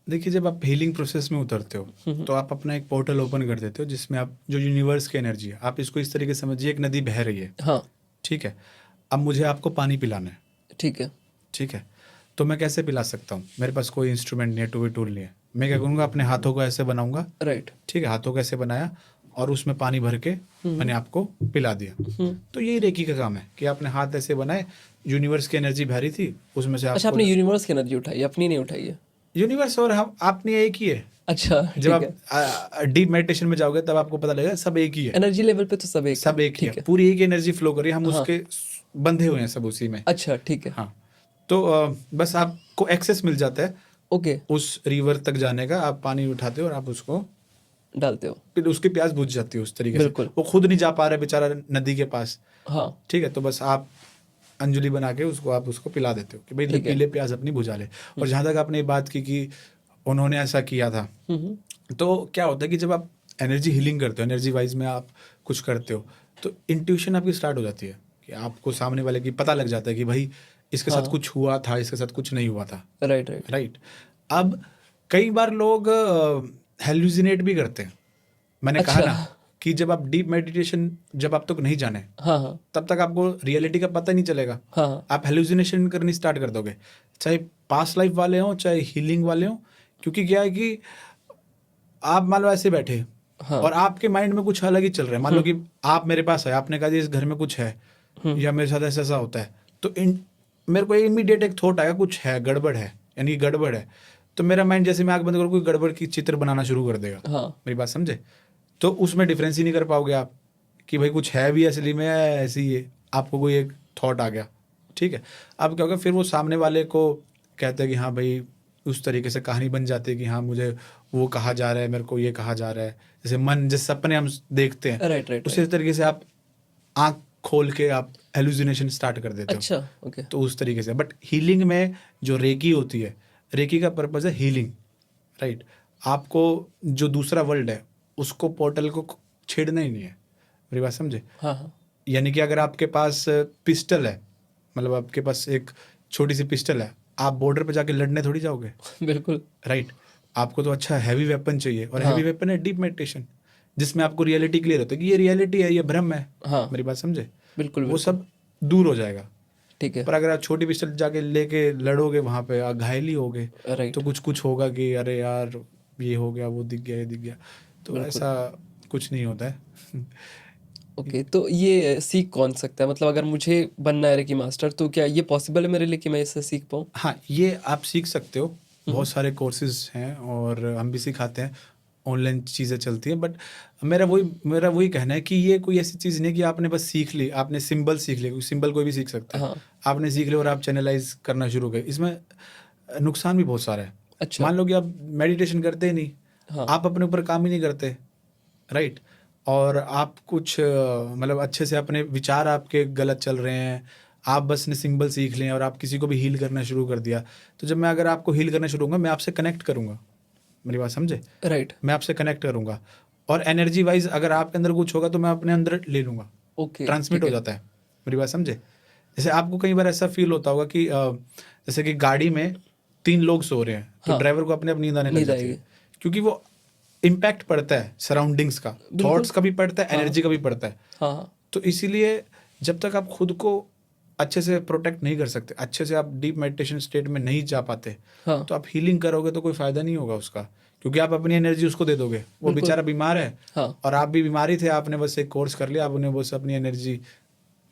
देखिए, जब आप हीलिंग प्रोसेस में उतरते हो तो आप अपना एक पोर्टल ओपन कर देते हो जिसमें आप जो यूनिवर्स की एनर्जी है, आप इसको इस तरीके से समझिए, एक नदी बह रही है, हाँ, ठीक है, अब मुझे आपको पानी पिलाना है, ठीक है। ठीक है, तो मैं कैसे पिला सकता हूँ? मेरे पास कोई इंस्ट्रूमेंट नहीं है, टूल नहीं है। मैं क्या करूँगा, अपने हाथों को ऐसे बनाऊंगा, राइट। ठीक है, हाथों को ऐसे बनाया और उसमें पानी भर के मैंने आपको पिला दिया। तो यही रेकी का काम है कि आपने हाथ ऐसे बनाए, यूनिवर्स की एनर्जी भरी थी, उसमें से अच्छा, आपको आपने यूनिवर्स की एनर्जी उठाई, अपनी नहीं उठाई है? यूनिवर्स और हम आपने एक ही है। अच्छा, जब ठीक है। आप डीप मेडिटेशन में जाओगे तब आपको पता लगेगा सब एक ही है, एनर्जी लेवल पे तो सब एक सब है, एक ही ठीक है, है। पूरी एक एनर्जी फ्लो कर रही है, हम हाँ। उसके बंधे हुए हैं सब उसी में। अच्छा, ठीक है। हाँ, तो बस आपको एक्सेस मिल जाता है ओके, उस रिवर तक जाने का। आप पानी उठाते हो और आप उसको, डालते हो। फिर उसकी प्यास बुझ जाती है उस तरीके से। बिल्कुल। वो खुद नहीं जा पा रहा है बेचारा नदी के पास, हाँ, ठीक है, तो बस आप अंजलि बना के उसको आप उसको पिला देते हो कि भाई ले ठीक है। पी ले, प्यास अपनी बुझा ले। और जहाँ तक आपने ये बात की कि उन्होंने ऐसा किया था, तो क्या होता है कि जब आप एनर्जी हीलिंग करते हो, एनर्जी वाइज में आप कुछ करते हो, तो इंट्यूशन आपकी स्टार्ट हो जाती है कि आपको सामने वाले की पता लग जाता है कि भाई इसके साथ कुछ हुआ था, इसके साथ कुछ नहीं हुआ था। Right, right. राइट। अब कई बार लोग हेलुसिनेट भी करते हैं। मैंने कहा अच्छा। ना कि जब आप डीप मेडिटेशन जब आप तक नहीं जाने हाँ, हाँ, तब तक आपको रियलिटी का पता नहीं चलेगा। हाँ, हाँ। आप हेलुसिनेशन करनी स्टार्ट कर दोगे, चाहे पास्ट लाइफ वाले हों चाहे हीलिंग वाले हों। क्योंकि क्या है कि आप मान लो ऐसे बैठे हाँ। और आपके माइंड में कुछ अलग ही चल रहा है। मान लो कि आप मेरे पास है, आपने कहा जी इस घर में कुछ है या मेरे साथ ऐसा ऐसा होता है, तो मेरे को इमीडिएट एक थॉट आएगा कुछ है, गड़बड़ है, यानी गड़बड़ है। तो मेरा माइंड जैसे मैं आंख बंद करूँ कोई गड़बड़ की चित्र बनाना शुरू कर देगा। हाँ। मेरी बात समझे? तो उसमें डिफरेंस ही नहीं कर पाओगे आप कि भाई कुछ है भी असली में ऐसे ही है। आपको कोई एक थॉट आ गया, ठीक है, अब क्या होगा, फिर वो सामने वाले को कहते हैं कि हाँ भाई, उस तरीके से कहानी बन जाती है कि हाँ मुझे वो कहा जा रहा है, मेरे को ये कहा जा रहा है, जैसे मन जिस सपने हम देखते हैं, राइट, राइट, उसी तरीके से आप आँख खोल के आप हेलुसिनेशन स्टार्ट कर देते हो। अच्छा, ओके। तो उस तरीके से। बट हीलिंग में जो रेकी होती है, रेकी का पर्पज़ है हीलिंग, राइट। आपको जो दूसरा वर्ल्ड है उसको, पोर्टल को छेड़ना ही नहीं है। मेरी बात समझे? हाँ, हाँ। यानी कि अगर आपके पास पिस्टल है, मतलब आपके पास एक छोटी सी पिस्टल है, आप बॉर्डर पे जाके लड़ने थोड़ी जाओगे। बिल्कुल। राइट। आपको तो अच्छा हैवी वेपन चाहिए, और हैवी वेपन है डीप मेडिटेशन, जिसमें आपको रियलिटी क्लियर होता है कि ये रियलिटी है, ये भ्रम है। हाँ, मेरी बात समझे? बिल्कुल, वो बिल्कुल। सब दूर हो जाएगा। ठीक है। पर अगर आप छोटी पिस्टल जाके लेके लड़ोगे, वहाँ पे आप घायल ही होगे। राइट। तो कुछ कुछ होगा कि अरे यार ये हो गया, वो दिख गया, ये दिख गया, तो बिल्कुल। ऐसा कुछ नहीं होता है। ओके, तो ये सीख कौन सकता है? मतलब अगर मुझे बनना है रेकी मास्टर, तो क्या ये पॉसिबल है मेरे लिए कि मैं इससे सीख पाऊँ? हाँ, ये आप सीख सकते हो, बहुत सारे कोर्सेज हैं और हम भी सिखाते हैं, ऑनलाइन चीज़ें चलती हैं, बट मेरा वही कहना है कि ये कोई ऐसी चीज़ नहीं है कि आपने बस सीख ली, आपने सिंबल सीख ली, सिंबल कोई भी सीख सकता है। हाँ। आपने सीख लिया और आप चैनलाइज करना शुरू कर, इसमें नुकसान भी बहुत सारा है। अच्छा। मान लो कि आप मेडिटेशन करते ही नहीं, हाँ। आप अपने ऊपर काम ही नहीं करते, राइट, और आप कुछ मतलब अच्छे से अपने विचार आपके गलत चल रहे हैं, आप बस ने सिंबल सीख लें और आप किसी को भी हील करना शुरू कर दिया, तो जब मैं अगर आपको हील करना शुरू करूँगा, मैं आपसे कनेक्ट करूँगा, मेरी बात समझे, राइट। मैं आपसे कनेक्ट करूँगा, और एनर्जी वाइज अगर आपके अंदर कुछ होगा तो मैं अपने अंदर ले लूँगा, ओके, ट्रांसमिट ठीक हो है। जाता है, मेरी बात समझे। जैसे आपको कई बार ऐसा फील होता होगा कि जैसे कि गाड़ी में 3 लोग सो रहे हैं, तो हाँ, ड्राइवर को अपने आप नींद आने लग नींद जाती आएगी। है, क्योंकि वो इम्पैक्ट पड़ता है सराउंडिंग्स का, बिल्कुल। थॉट्स का भी पड़ता है, हाँ, एनर्जी का भी पड़ता है। हाँ, हाँ, तो इसीलिए जब तक आप खुद को अच्छे से प्रोटेक्ट नहीं कर सकते, अच्छे से आप डीप मेडिटेशन स्टेट में नहीं जा पाते, हाँ, तो आप हीलिंग करोगे तो कोई फ़ायदा नहीं होगा उसका, क्योंकि आप अपनी एनर्जी उसको दे दोगे, वो बिल्कुल। बेचारा बीमार है हाँ, और आप भी बीमारी थे, आपने बस एक कोर्स कर लिया, आपने बस अपनी एनर्जी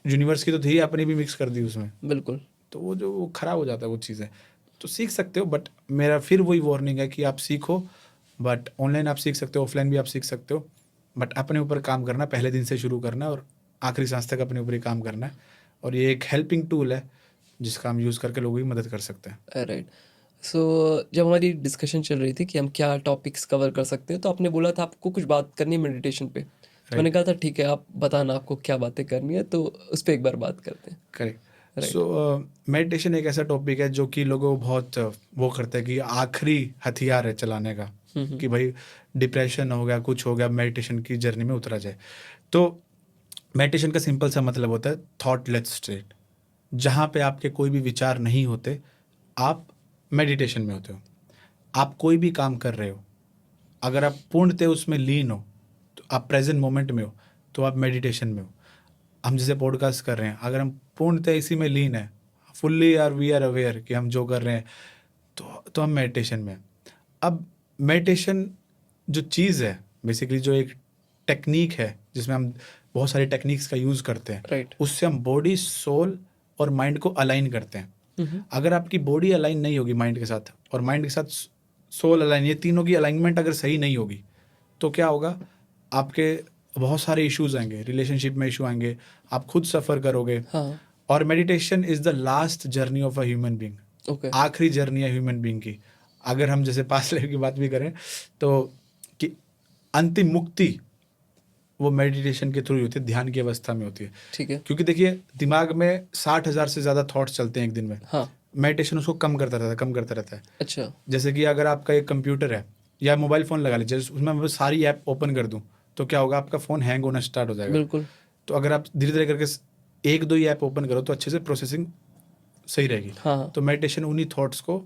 यूनिवर्स की तो थी, अपनी भी मिक्स कर दी उसमें, बिल्कुल। तो वो खराब हो जाता है वो चीज़ें। तो सीख सकते हो, बट मेरा फिर वही वार्निंग है कि आप सीखो, बट ऑनलाइन आप सीख सकते हो, ऑफलाइन भी आप सीख सकते हो, बट अपने ऊपर काम करना, पहले दिन से शुरू करना और आखिरी सांस तक अपने ऊपर ही काम करना है, और ये एक हेल्पिंग टूल है जिसका हम यूज़ करके लोगों की मदद कर सकते हैं। राइट। सो जब हमारी डिस्कशन चल रही थी कि हम क्या टॉपिक्स कवर कर सकते हैं, तो आपने बोला था आपको कुछ बात करनी है मेडिटेशन पे। तो मैंने राइट, कहा था ठीक है, आप बताना आपको क्या बातें करनी है, तो उस पर एक बार बात करते हैं। करेक्ट। राइट। सो मेडिटेशन एक ऐसा टॉपिक है जो कि लोगों को बहुत वो करते हैं कि आखिरी हथियार है चलाने का, कि भाई डिप्रेशन हो गया, कुछ हो गया, मेडिटेशन की जर्नी में उतरा जाए। तो मेडिटेशन का सिंपल सा मतलब होता है थॉटलेस स्टेट, जहाँ पे आपके कोई भी विचार नहीं होते, आप मेडिटेशन में होते हो। आप कोई भी काम कर रहे हो, अगर आप पूर्णतः उसमें लीन हो, तो आप प्रेजेंट मोमेंट में हो, तो आप मेडिटेशन में हो। हम जैसे पॉडकास्ट कर रहे हैं, अगर हम पूर्णतः इसी में लीन है, fully are we are aware कि हम जो कर रहे हैं, तो हम मेडिटेशन में हैं। अब मेडिटेशन जो चीज़ है, बेसिकली जो एक टेक्निक है जिसमें हम बहुत सारी टेक्निक्स का यूज़ करते हैं, राइट। उससे हम बॉडी, सोल और माइंड को अलाइन करते हैं। अगर आपकी बॉडी अलाइन नहीं होगी माइंड के साथ, और माइंड के साथ सोल अलाइन, ये तीनों की अलाइनमेंट अगर सही नहीं होगी, तो क्या होगा, आपके बहुत सारे इश्यूज आएंगे, रिलेशनशिप में इशू आएंगे, आप खुद सफ़र करोगे। हाँ। और meditation is the last journey of a human being, okay. आखिरी जर्नी है ह्यूमन बींग की। अगर हम जैसे पास्ट लाइफ की बात भी करें, तो कि अंतिम मुक्ति वो मेडिटेशन के थ्रू ही होती है, ध्यान की अवस्था में होती है। ठीक है। क्योंकि देखिए, दिमाग में 60,000 से ज़्यादा थॉट्स चलते हैं एक दिन में। हाँ। मेडिटेशन उसको कम करता रहता है, कम करता रहता है। अच्छा। जैसे कि अगर आपका एक कंप्यूटर है या मोबाइल फ़ोन लगा लीजिए, उसमें मैं सारी ऐप ओपन कर दूं, तो क्या होगा, आपका फ़ोन हैंग होना स्टार्ट हो जाएगा। बिल्कुल। तो अगर आप धीरे धीरे करके एक दो ही ऐप ओपन करो, तो अच्छे से प्रोसेसिंग सही रहेगी। हाँ। तो मेडिटेशन उन्हीं थॉट्स को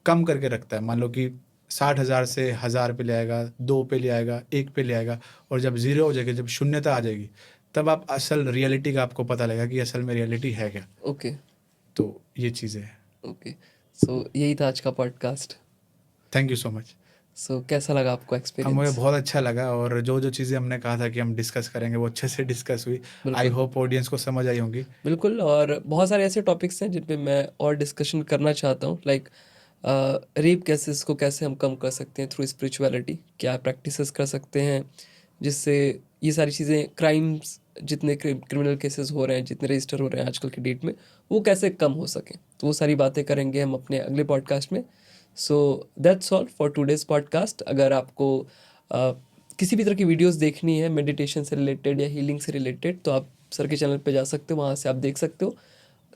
कम करके रखता है। मान लो कि 60,000 से 1,000 पे ले आएगा, 2 पे ले आएगा, 1 पे ले आएगा, और जब ज़ीरो हो जाएगी, जब शून्यता आ जाएगी, तब आप असल रियलिटी का आपको पता लगेगा कि असल में रियलिटी है क्या। ओके। तो ये चीज़ें हैं। ओके। सो यही था आज का podcast. Thank you so much. So कैसा लगा आपको मुझे एक्सपीरियंस? बहुत अच्छा लगा, और जो जो चीज़ें हमने कहा था कि हम डिस्कस करेंगे, वो अच्छे से डिस्कस हुई। आई बिल्कुल। होप ऑडियंस को समझ आई होंगी। बिल्कुल, और बहुत सारे ऐसे टॉपिक्स हैं जिन पे मैं और डिस्कशन करना चाहता हूँ, लाइक रेप केसेस को कैसे हम कम कर सकते हैं थ्रू स्पिरिचुअलिटी, क्या प्रैक्टिसेस कर सकते हैं जिससे ये सारी चीज़ें, क्राइम्स जितने क्रिमिनल केसेस हो रहे हैं, जितने रजिस्टर हो रहे हैं आजकल की डेट में, वो कैसे कम हो सकें। तो वो सारी बातें करेंगे हम अपने अगले पॉडकास्ट में। So that's all for today's podcast. अगर आपको किसी भी तरह की वीडियोस देखनी है मेडिटेशन से रिलेटेड या हीलिंग से रिलेटेड, तो आप सर के चैनल पे जा सकते हो, वहाँ से आप देख सकते हो।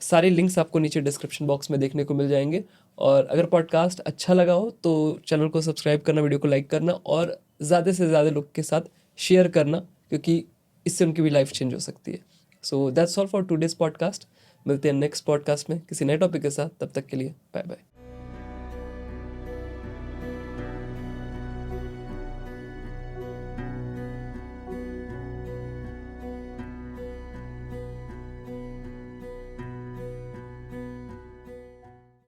सारे लिंक्स आपको नीचे डिस्क्रिप्शन बॉक्स में देखने को मिल जाएंगे। और अगर पॉडकास्ट अच्छा लगा हो तो चैनल को सब्सक्राइब करना, वीडियो को लाइक करना, और ज़्यादा से ज़्यादा लोग के साथ शेयर करना, क्योंकि इससे उनकी भी लाइफ चेंज हो सकती है। So that's all for today's podcast. मिलते हैं नेक्स्ट पॉडकास्ट में किसी नए टॉपिक के साथ। तब तक के लिए बाय बाय।